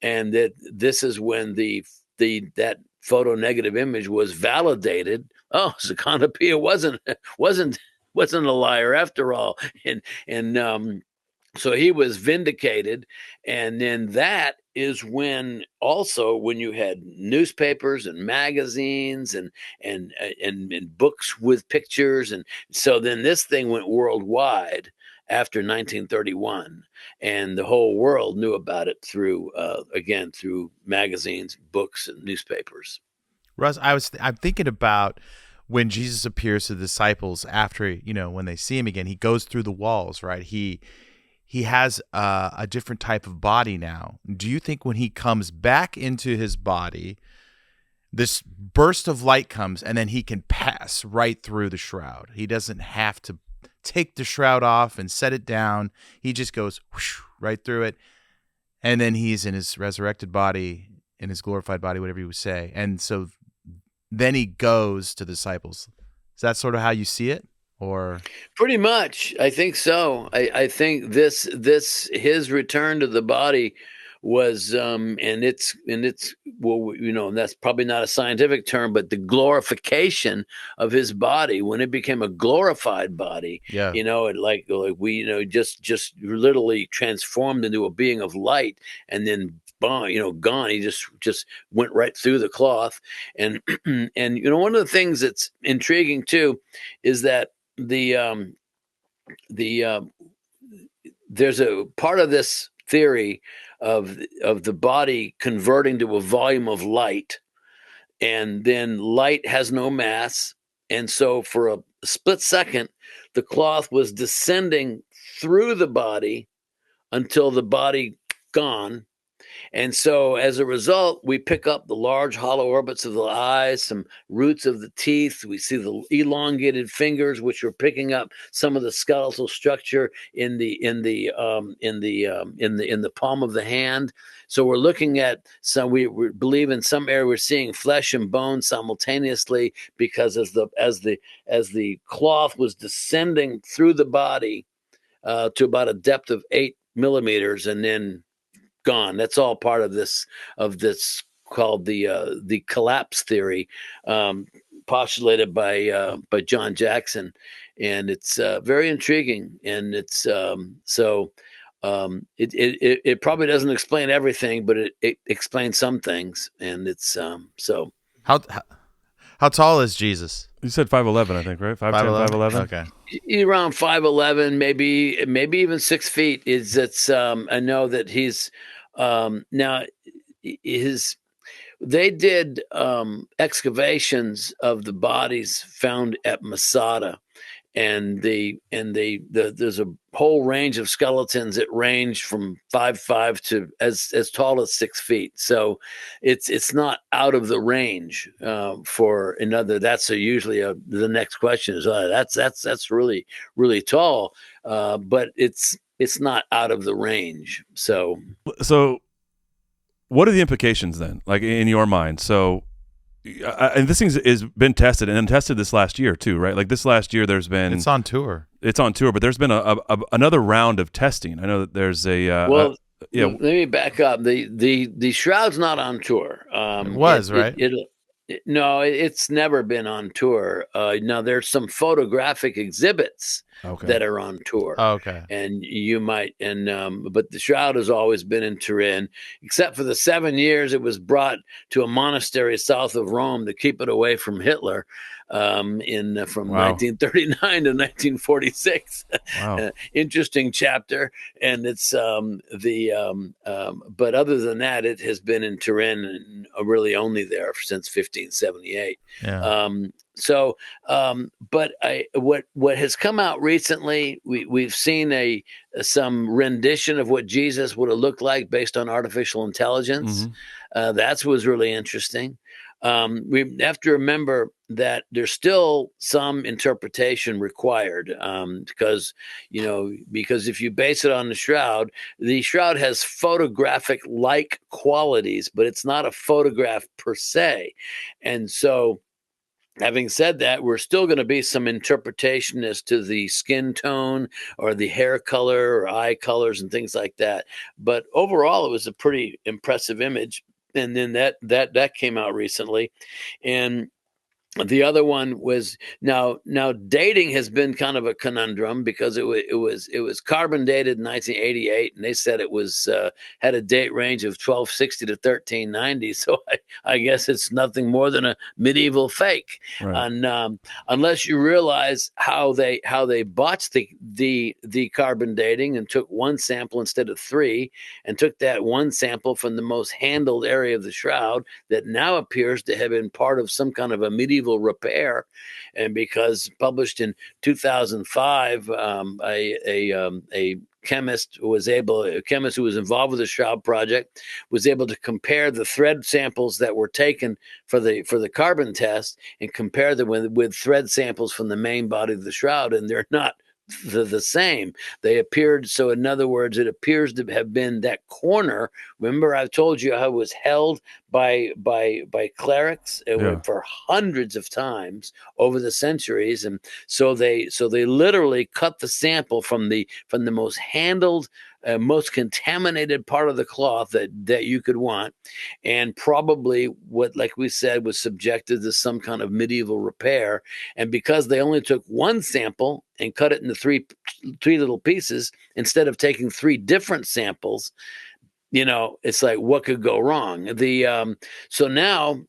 and that this is when that photo negative image was validated. Oh, Secondo Pia wasn't a liar after all, and so he was vindicated. And then that is when you had newspapers and magazines and books with pictures, and so then this thing went worldwide after 1931, and the whole world knew about it through magazines, books, and newspapers. Russ, I'm thinking about when Jesus appears to the disciples after, when they see him again, he goes through the walls, right? He has a different type of body now. Do you think when he comes back into his body, this burst of light comes and then he can pass right through the shroud? He doesn't have to take the shroud off and set it down. He just goes whoosh, right through it. And then he's in his resurrected body, in his glorified body, whatever you would say. And so then he goes to the disciples. Is that sort of how you see it? Or pretty much, I think so. I think his return to the body was and it's well, that's probably not a scientific term, but the glorification of his body, when it became a glorified body, it like we just literally transformed into a being of light, and then gone. He just went right through the cloth. And one of the things that's intriguing too is that there's a part of this theory of the body converting to a volume of light, and then light has no mass, and so for a split second the cloth was descending through the body until the body gone. And so as a result, we pick up the large hollow orbits of the eyes, some roots of the teeth. We see the elongated fingers, which are picking up some of the skeletal structure in the palm of the hand. So we're looking at some. We believe in some area we're seeing flesh and bone simultaneously, because as the cloth was descending through the body to about a depth of 8 millimeters, and then gone. That's all part of this called the collapse theory, postulated by John Jackson, and it's very intriguing. And it's it probably doesn't explain everything, but it explains some things. And it's so how tall is Jesus? You said 5'11", I think, right? 5'10", 5'11". Okay, around 5'11", maybe even 6 feet. I know that he's now they did excavations of the bodies found at Masada, and there's a whole range of skeletons that range from 5'5" to as tall as 6 feet. So it's not out of the range for another. That's usually the next question is that's really, really tall, but it's not out of the range. So what are the implications then, like in your mind? So and this thing has been tested and tested this last year too, right? Like this last year, there's been it's on tour, but there's been another round of testing. I know that there's let me back up. The Shroud's not on tour. No, it's never been on tour. Now there's some photographic exhibits that are on tour. And you might, but the Shroud has always been in Turin, except for the 7 years it was brought to a monastery south of Rome to keep it away from Hitler. From 1939 to 1946. Wow. Interesting chapter. And it's but other than that, it has been in Turin and really only there since 1578. But what has come out recently, we've seen some rendition of what Jesus would have looked like based on artificial intelligence. That was really interesting. We have to remember that there's still some interpretation required because if you base it on the Shroud has photographic like qualities, but it's not a photograph per se. And so having said that, we're still going to be some interpretation as to the skin tone or the hair color or eye colors and things like that. But overall, it was a pretty impressive image. And then that came out recently. And the other one was now dating has been kind of a conundrum because it was carbon dated in 1988, and they said it was had a date range of 1260 to 1390. So I guess it's nothing more than a medieval fake. Right. And unless you realize how they botched the carbon dating and took one sample instead of three, and took that one sample from the most handled area of the Shroud that now appears to have been part of some kind of a medieval repair. And because published in 2005, a chemist who was involved with the Shroud project was able to compare the thread samples that were taken for the carbon test and compare them with thread samples from the main body of the Shroud, and they're not the same. They appeared, so in other words, it appears to have been that corner. Remember, I've told you how it was held by clerics for hundreds of times over the centuries, and so they literally cut the sample from the most handled, most contaminated part of the cloth that you could want, and probably what, like we said, was subjected to some kind of medieval repair. And because they only took one sample and cut it into three little pieces instead of taking three different samples, it's like, what could go wrong? So now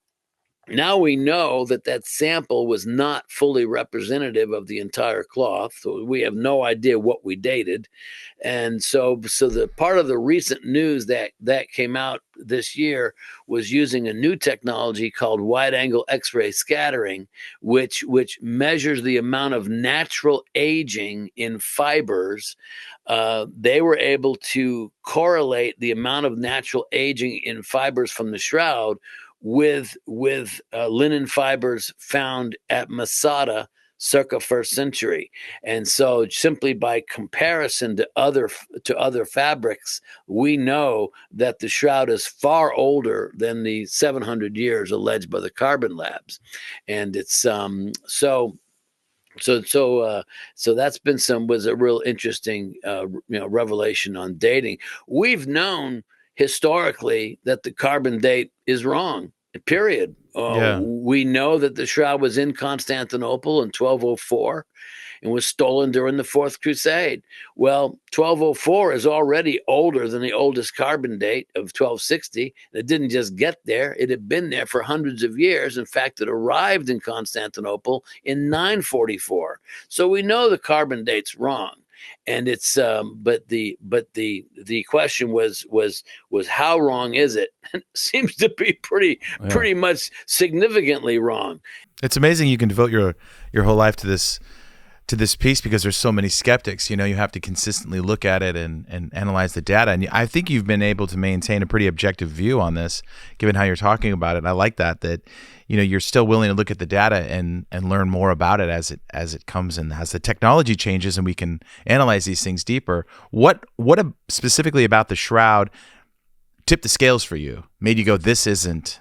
we know that sample was not fully representative of the entire cloth. So we have no idea what we dated. And so the part of the recent news that came out this year was using a new technology called wide-angle X-ray scattering, which measures the amount of natural aging in fibers. They were able to correlate the amount of natural aging in fibers from the Shroud with linen fibers found at Masada circa 1st century. And so simply by comparison to other fabrics, we know that the Shroud is far older than the 700 years alleged by the carbon labs. And it's so that's been was a real interesting revelation on dating. We've known historically that the carbon date is wrong, period. We know that the Shroud was in Constantinople in 1204 and was stolen during the Fourth Crusade. Well, 1204 is already older than the oldest carbon date of 1260. It didn't just get there. It had been there for hundreds of years. In fact, it arrived in Constantinople in 944. So we know the carbon date's wrong. And it's but the question was how wrong is it? It seems to be pretty much significantly wrong. It's amazing you can devote your whole life to this piece because there's so many skeptics. You have to consistently look at it and analyze the data. And I think you've been able to maintain a pretty objective view on this, given how you're talking about it. I like that you're still willing to look at the data and learn more about it as it comes and as the technology changes and we can analyze these things deeper. What specifically about the Shroud tipped the scales for you? Made you go, this isn't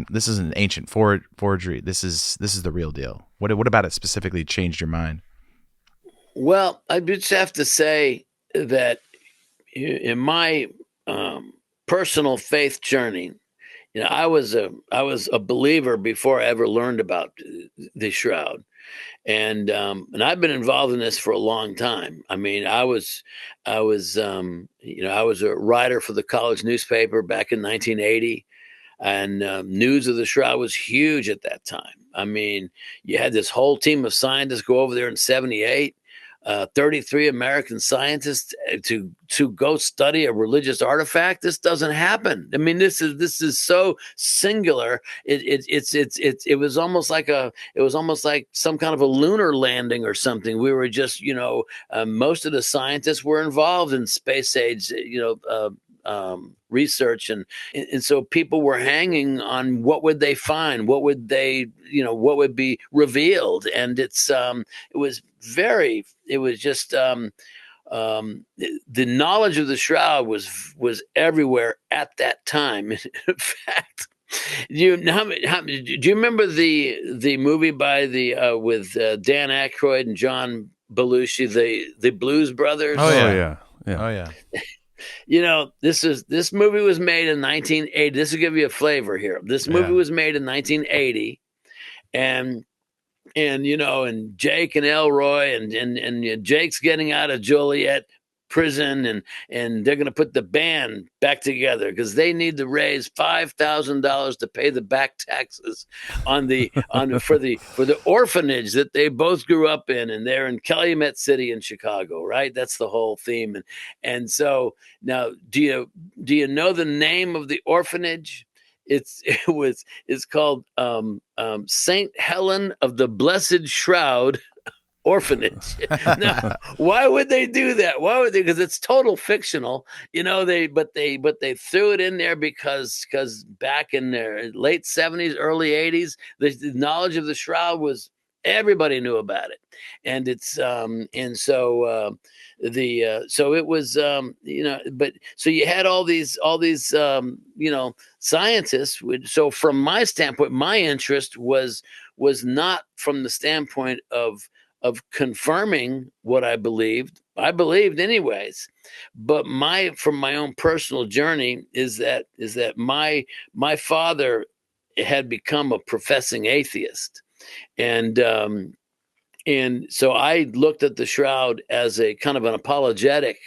this is an ancient forgery. This is the real deal. What about it specifically changed your mind? Well, I just have to say that in my personal faith journey, I was a believer before I ever learned about the Shroud, and I've been involved in this for a long time. I mean, I was a writer for the college newspaper back in 1980. And news of the Shroud was huge at that time. I mean, you had this whole team of scientists go over there in 78, 33 American scientists to go study a religious artifact. This doesn't happen. I mean, this is so singular. It was almost like some kind of a lunar landing or something. We were just, most of the scientists were involved in space age, research, and so people were hanging on what would they find, what would be revealed, and it was just the knowledge of the Shroud was everywhere at that time. In fact, do you remember the movie with Dan Aykroyd and John Belushi, the Blues Brothers? Oh yeah. Oh yeah. This movie was made in 1980. This will give you a flavor here. This movie was made in 1980, and Jake and Elroy and Jake's getting out of Joliet prison, and they're going to put the band back together because they need to raise $5,000 to pay the back taxes for the orphanage that they both grew up in, and they're in Calumet City in Chicago, right? That's the whole theme, and so now do you know the name of the orphanage? It's called St. Helen of the Blessed Shroud Orphanage. Now, why would they do that? Why would they? Because it's total fictional, But they threw it in there because back in their late 70s, early 80s, the knowledge of the Shroud was, everybody knew about it, and it's so it was But so you had all these scientists. So from my standpoint, my interest was not from the standpoint of confirming what I believed anyways, but from my own personal journey is that my father had become a professing atheist, and so I looked at the Shroud as a kind of an apologetic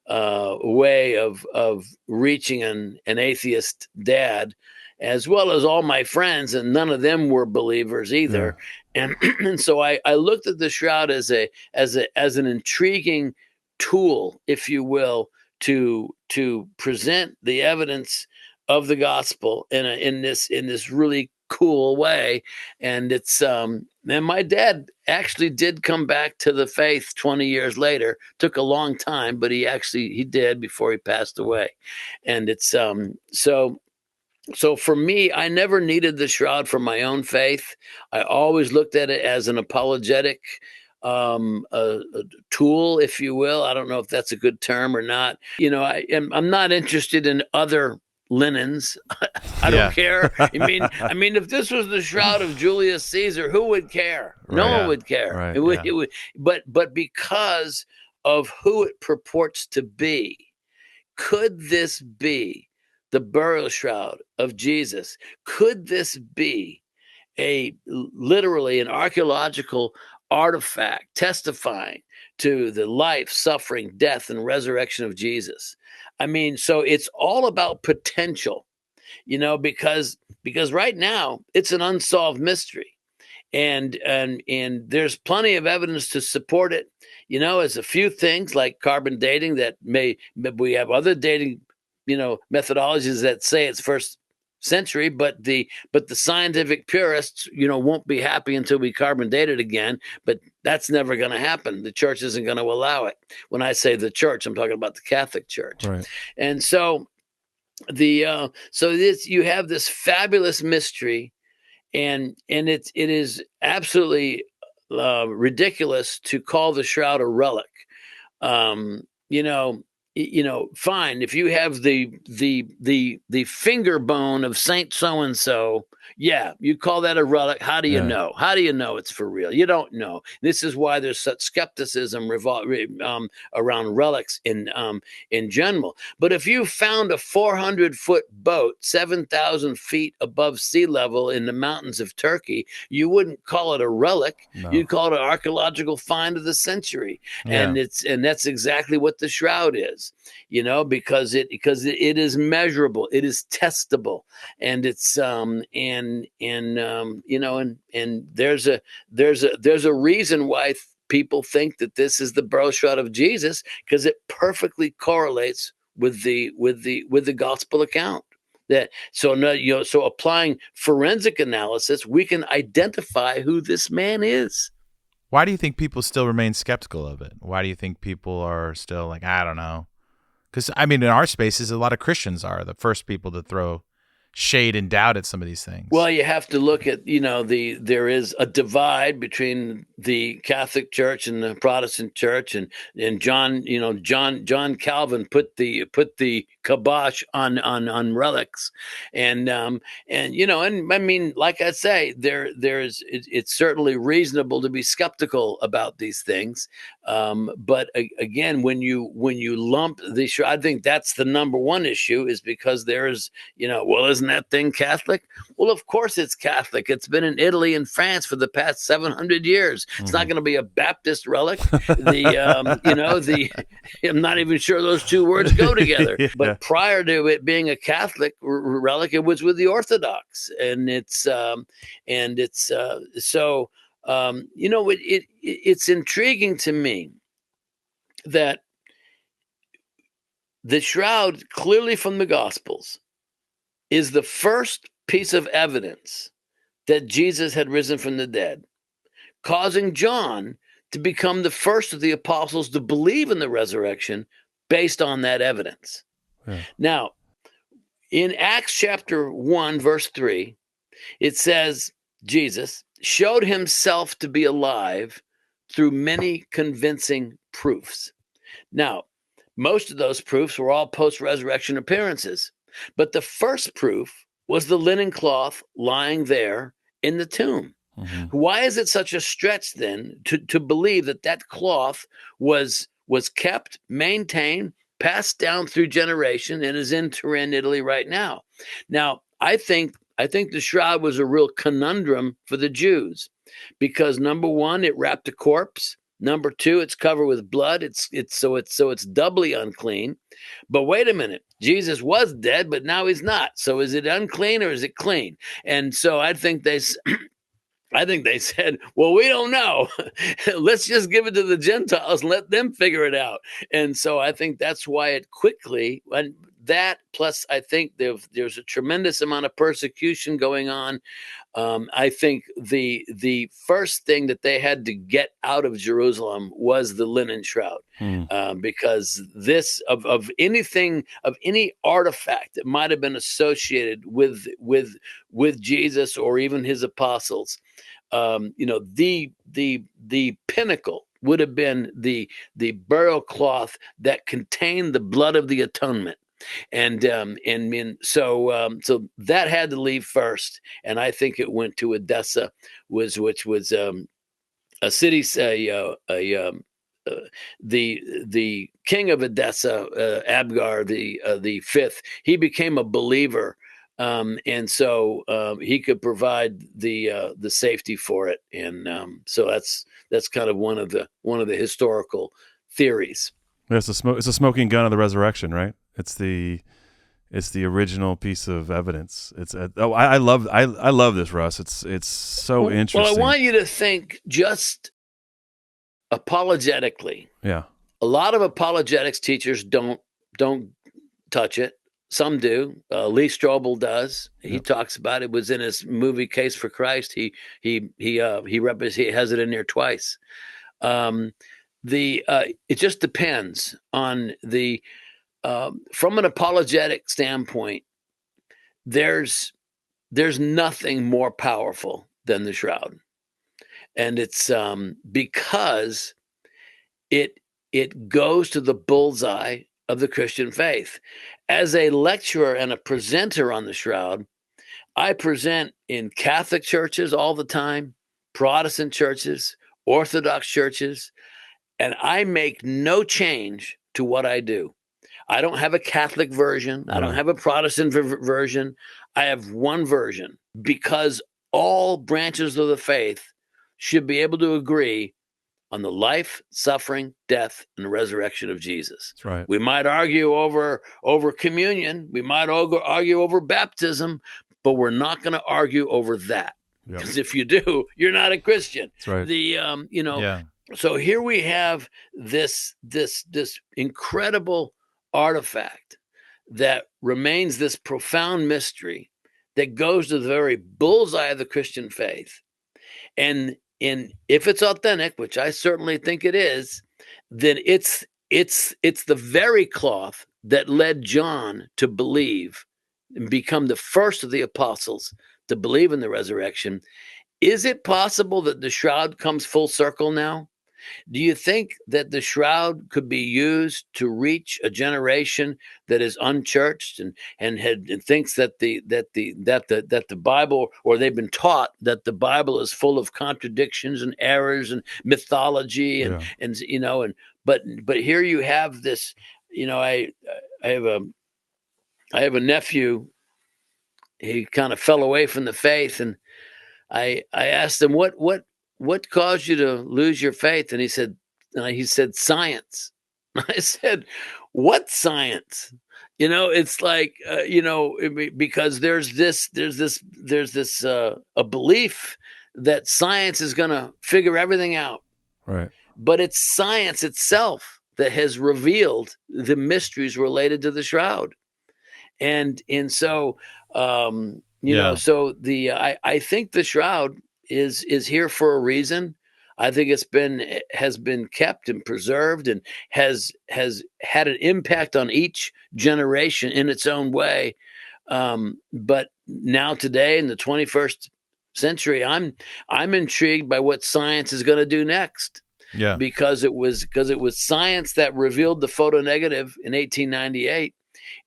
way of reaching an atheist dad, as well as all my friends, and none of them were believers either. Yeah. And so I looked at the Shroud as an intriguing tool, if you will, to present the evidence of the gospel in this really cool way. And it's and my dad actually did come back to the faith 20 years later. Took a long time, but he did before he passed away. And it's so for me, I never needed the Shroud for my own faith. I always looked at it as an apologetic a tool, if you will. I don't know if that's a good term or not. I'm not interested in other linens. I don't care. I mean, if this was the Shroud of Julius Caesar, who would care? No one would care. Right, it would, but because of who it purports to be, could this be the burial shroud of Jesus? Could this be literally an archaeological artifact testifying to the life, suffering, death, and resurrection of Jesus? I mean, so it's all about potential, because right now it's an unsolved mystery, and there's plenty of evidence to support it. As a few things like carbon dating that we have other dating, methodologies that say it's first century, but the scientific purists, won't be happy until we carbon date it again. But that's never going to happen. The church isn't going to allow it. When I say the church, I'm talking about the Catholic Church. Right. And so you have this fabulous mystery, and it is absolutely ridiculous to call the Shroud a relic. fine. If you have the finger bone of Saint so and so, yeah, you call that a relic. How do you know? How do you know it's for real? You don't know. This is why there's such skepticism around relics in general. But if you found a 400-foot boat 7,000 feet above sea level in the mountains of Turkey, you wouldn't call it a relic. No. You'd call it an archaeological find of the century. And that's exactly what the shroud is, because it is measurable, it is testable, and it's there's a reason why people think that this is the burial shroud of Jesus, because it perfectly correlates with the gospel account. So applying forensic analysis, we can identify who this man is. Why do you think people still remain skeptical of it? Why do you think people are still like, I don't know? Because, in our spaces, a lot of Christians are the first people to throw shade and doubt at some of these things. Well, you have to look at, there is a divide between the Catholic Church and the Protestant Church, and John Calvin put the kibosh on relics, and like I say, it's certainly reasonable to be skeptical about these things, but again, when you lump the, I think that's the number one issue, is because there's isn't that thing Catholic? Well, of course it's Catholic. It's been in Italy and France for the past 700 years. It's not going to be a Baptist relic. I'm not even sure those two words go together. But prior to it being a Catholic relic, it was with the Orthodox, and it's intriguing to me that the shroud, clearly from the Gospels, is the first piece of evidence that Jesus had risen from the dead, causing John to become the first of the apostles to believe in the resurrection based on that evidence. Yeah. Now, in Acts chapter 1, verse 3, it says, Jesus showed himself to be alive through many convincing proofs. Now, most of those proofs were all post-resurrection appearances. But the first proof was the linen cloth lying there in the tomb. Mm-hmm. Why is it such a stretch then to believe that cloth was kept, maintained, passed down through generation, and is in Turin, Italy right now? Now, I think the shroud was a real conundrum for the Jews, because number one, it wrapped a corpse. Number two, it's covered with blood. It's doubly unclean. But wait a minute, Jesus was dead, but now he's not. So is it unclean or is it clean? And so I think they said, well, we don't know. Let's just give it to the Gentiles and let them figure it out. And so I think that's why it quickly, and that plus I think there's a tremendous amount of persecution going on. I think the first thing that they had to get out of Jerusalem was the linen shroud, because this of any artifact that might have been associated with Jesus or even his apostles, the pinnacle would have been the burial cloth that contained the blood of the atonement. So that had to leave first, and I think it went to Edessa, which was a city. The king of Edessa, Abgar the fifth, he became a believer, and so he could provide the safety for it, and so that's kind of one of the historical theories. It's a smoking gun of the resurrection, right? It's the original piece of evidence. I love this, Russ. It's so interesting. Well, I want you to think just apologetically. Yeah. A lot of apologetics teachers don't touch it. Some do. Lee Strobel does. He talks about it. Was in his movie Case for Christ. He has it in there twice. It just depends on the. From an apologetic standpoint, there's nothing more powerful than the shroud, and it's because it goes to the bullseye of the Christian faith. As a lecturer and a presenter on the Shroud, I present in Catholic churches all the time, Protestant churches, Orthodox churches, and I make no change to what I do. I don't have a Catholic version. I don't have a Protestant version. I have one version, because all branches of the faith should be able to agree on the life, suffering, death, and resurrection of Jesus. That's right. We might argue over communion. We might argue over baptism, but we're not going to argue over that. Because if you do, you're not a Christian. That's right. So here we have this incredible artifact that remains this profound mystery that goes to the very bullseye of the Christian faith. And if it's authentic, which I certainly think it is, then it's the very cloth that led John to believe and become the first of the apostles to believe in the resurrection. Is it possible that the Shroud comes full circle now? Do you think that the Shroud could be used to reach a generation that is unchurched and thinks that the Bible, or they've been taught that the Bible is full of contradictions and errors and mythology but here you have this, I have a nephew. He kind of fell away from the faith, and I asked him, what caused you to lose your faith? And he said science. I said, what science? It's like because there's this a belief that science is going to figure everything out, right? But it's science itself that has revealed the mysteries related to the Shroud, and so so I think the Shroud is here for a reason. I think has been kept and preserved and has had an impact on each generation in its own way. But now today in the 21st century, I'm intrigued by what science is going to do next. Yeah. Because it was science that revealed the photonegative in 1898.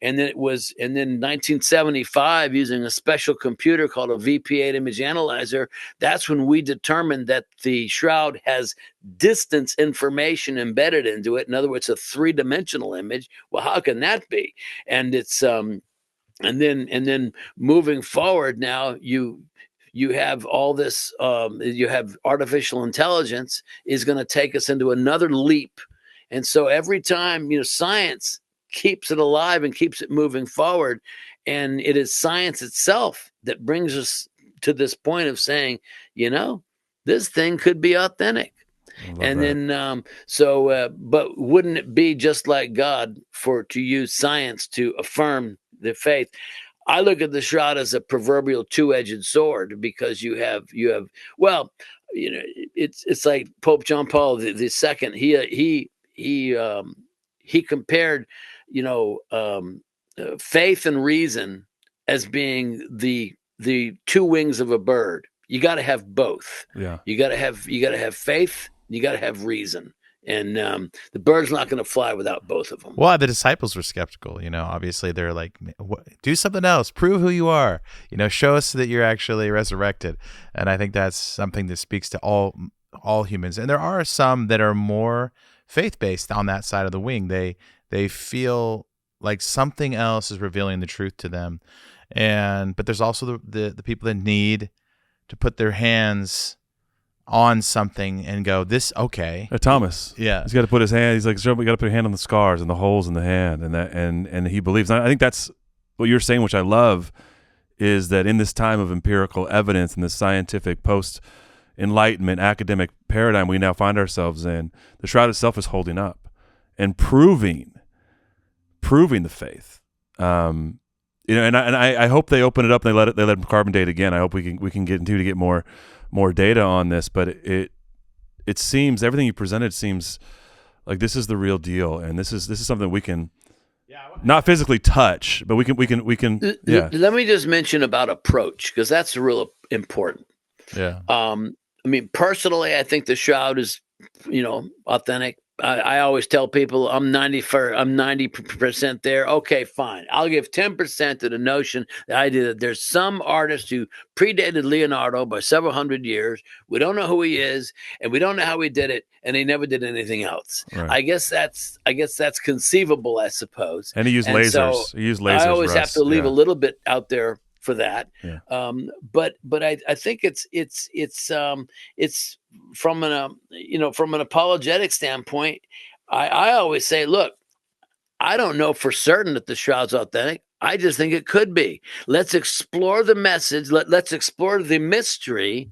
And then 1975, using a special computer called a VP8 image analyzer, that's when we determined that the Shroud has distance information embedded into it. In other words, a three-dimensional image. Well, how can that be? And it's and then moving forward now, you have all this. You have artificial intelligence is going to take us into another leap. And so every time science keeps it alive and keeps it moving forward. And it is science itself that brings us to this point of saying, this thing could be authentic. And then, but wouldn't it be just like God to use science to affirm the faith? I look at the Shroud as a proverbial two-edged sword, because you have it's like Pope John Paul II. He compared faith and reason as being the two wings of a bird. You got to have both. Yeah. You got to have faith. You got to have reason. And the bird's not going to fly without both of them. Well, the disciples were skeptical. Obviously they're like, do something else, prove who you are. Show us that you're actually resurrected. And I think that's something that speaks to all humans. And there are some that are more faith-based on that side of the wing. They feel like something else is revealing the truth to them. But there's also the people that need to put their hands on something and go, this, okay. Thomas. Yeah. He's got to put his hand, he's like, we got to put a hand on the scars and the holes in the hand. And he believes. And I think that's what you're saying, which I love, is that in this time of empirical evidence and the scientific post-Enlightenment academic paradigm we now find ourselves in, the Shroud itself is holding up and proving the faith. And I hope they open it up and they let them carbon date again. I hope we can get more data on this, but it seems, everything you presented seems like this is the real deal, and this is something we can not physically touch, but we can. Yeah. Let me just mention about approach, because that's real important. Yeah. Personally, I think the Shroud is, authentic. I always tell people I'm 90% there. Okay, fine. I'll give 10% to the notion, the idea that there's some artist who predated Leonardo by several hundred years. We don't know who he is, and we don't know how he did it, and he never did anything else. Right. I guess that's conceivable, I suppose. And he used lasers. So he used lasers. I always Russ. have to leave a little bit out there for that. Yeah. But I think it's from an from an apologetic standpoint. I always say, look, I don't know for certain that the shroud's authentic. I just think it could be. Let's explore the message. Let's explore the mystery.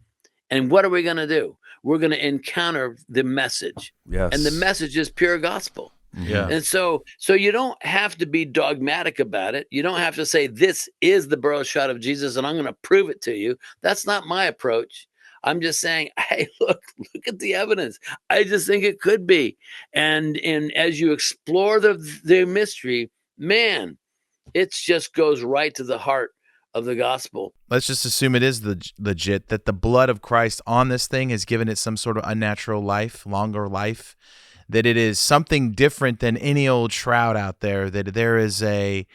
And what are we going to do? We're going to encounter the message. Yes. And the message is pure gospel. Yeah. And so you don't have to be dogmatic about it. You don't have to say this is the Breault shot of Jesus and I'm going to prove it to you. That's not my approach. I'm just saying, hey, look at the evidence. I just think it could be. And as you explore the mystery, man, it just goes right to the heart of the gospel. Let's just assume it is legit, that the blood of Christ on this thing has given it some sort of unnatural life, longer life, that it is something different than any old shroud out there, that there is the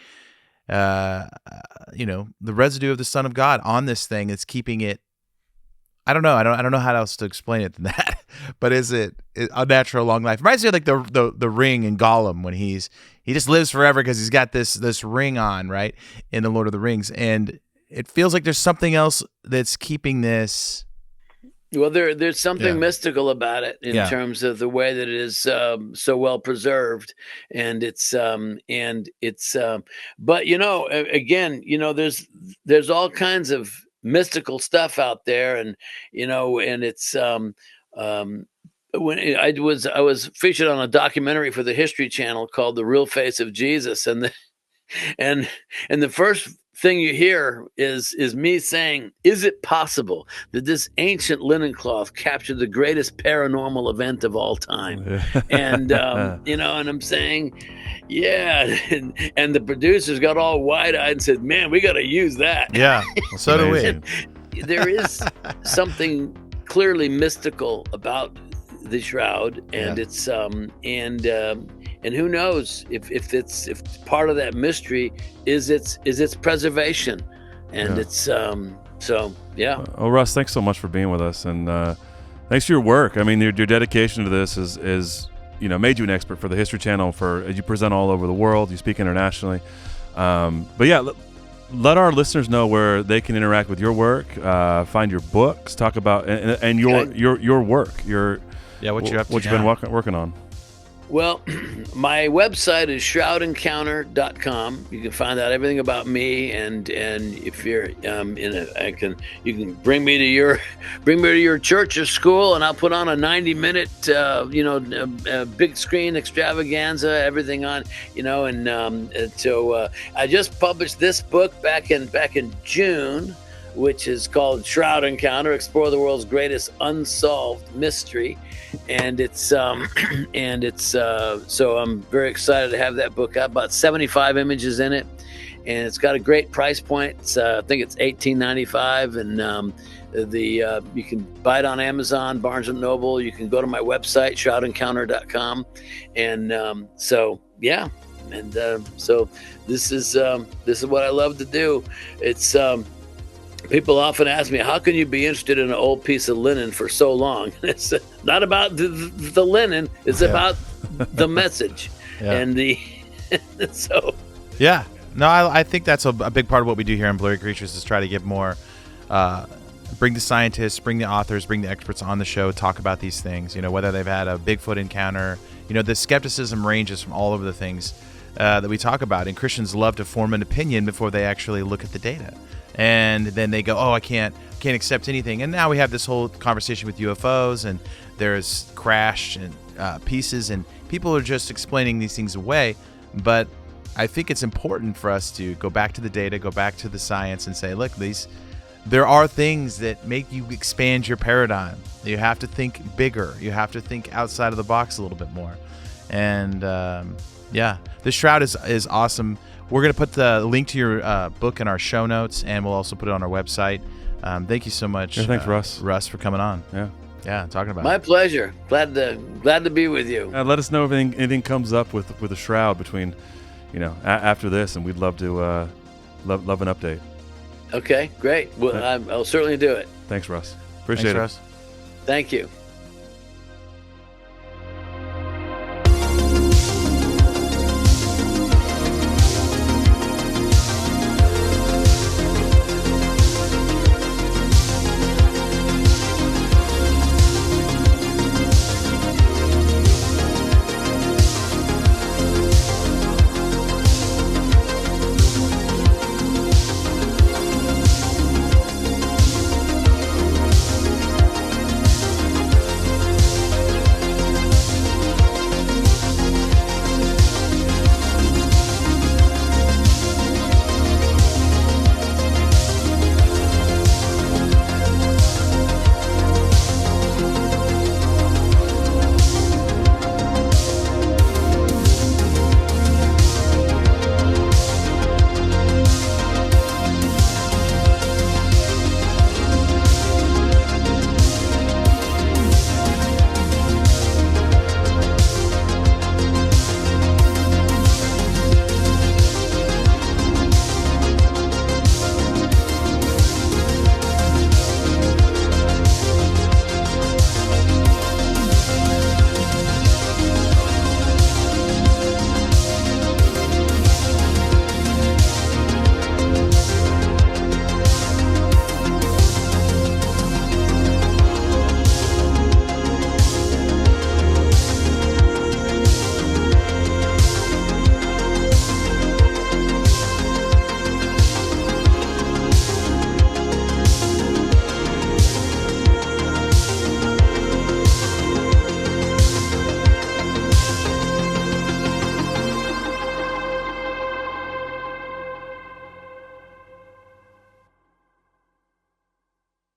residue of the Son of God on this thing that's keeping it. I don't know. I don't know how else to explain it than that. But is it a natural long life? Reminds me of like the ring in Gollum when he just lives forever because he's got this ring on, right, in the Lord of the Rings, and it feels like there's something else that's keeping this. Well, there's something mystical about it in terms of the way that it is so well preserved, and but again, there's all kinds of mystical stuff out there, and it's when I was featured on a documentary for the History Channel called "The Real Face of Jesus," and the first thing you hear is me saying, is it possible that this ancient linen cloth captured the greatest paranormal event of all time? And and I'm saying, yeah, and the producers got all wide-eyed and said, man, we got to use that. Yeah, well, so do we. There is something clearly mystical about the shroud, and it's and who knows if part of that mystery is its preservation, and it's Oh, Russ, thanks so much for being with us, and thanks for your work. I mean, your dedication to this is made you an expert for the History Channel. As you present all over the world, you speak internationally. But yeah, let our listeners know where they can interact with your work, find your books, talk about and your work. What you're up to what you've been working on. Well, my website is shroudandcounter.com. You can find out everything about me, and if you're you can bring me to your church or school, and I'll put on a 90-minute big screen extravaganza, everything on, so I just published this book back in June, which is called Shroud Encounter: Explore the World's Greatest Unsolved Mystery. And so I'm very excited to have that book out. About 75 images in it, and it's got a great price point. I think it's $18.95, and you can buy it on Amazon, Barnes and Noble. You can go to my website, shroudandcounter.com, and so this is what I love to do. It's people often ask me, how can you be interested in an old piece of linen for so long? It's not about the linen. It's about the message. And so. Yeah. No, I think that's a big part of what we do here on Blurry Creatures is try to give more, bring the scientists, bring the authors, bring the experts on the show, talk about these things, whether they've had a Bigfoot encounter. The skepticism ranges from all over the things that we talk about. And Christians love to form an opinion before they actually look at the data. And then they go, oh, I can't accept anything. And now we have this whole conversation with UFOs, and there's crash and pieces, and people are just explaining these things away. But I think it's important for us to go back to the data, go back to the science, and say, look, there are things that make you expand your paradigm. You have to think bigger. You have to think outside of the box a little bit more. And the Shroud is awesome. We're going to put the link to your book in our show notes, and we'll also put it on our website. Thank you so much. Yeah, thanks, Russ. Russ, for coming on. Yeah. Yeah, talking about My it. pleasure. Glad to be with you. Let us know if anything comes up with the Shroud between, after this, and we'd love to love an update. Okay, great. Well, I'll certainly do it. Thanks, Russ. Appreciate it. Russ. Thank you.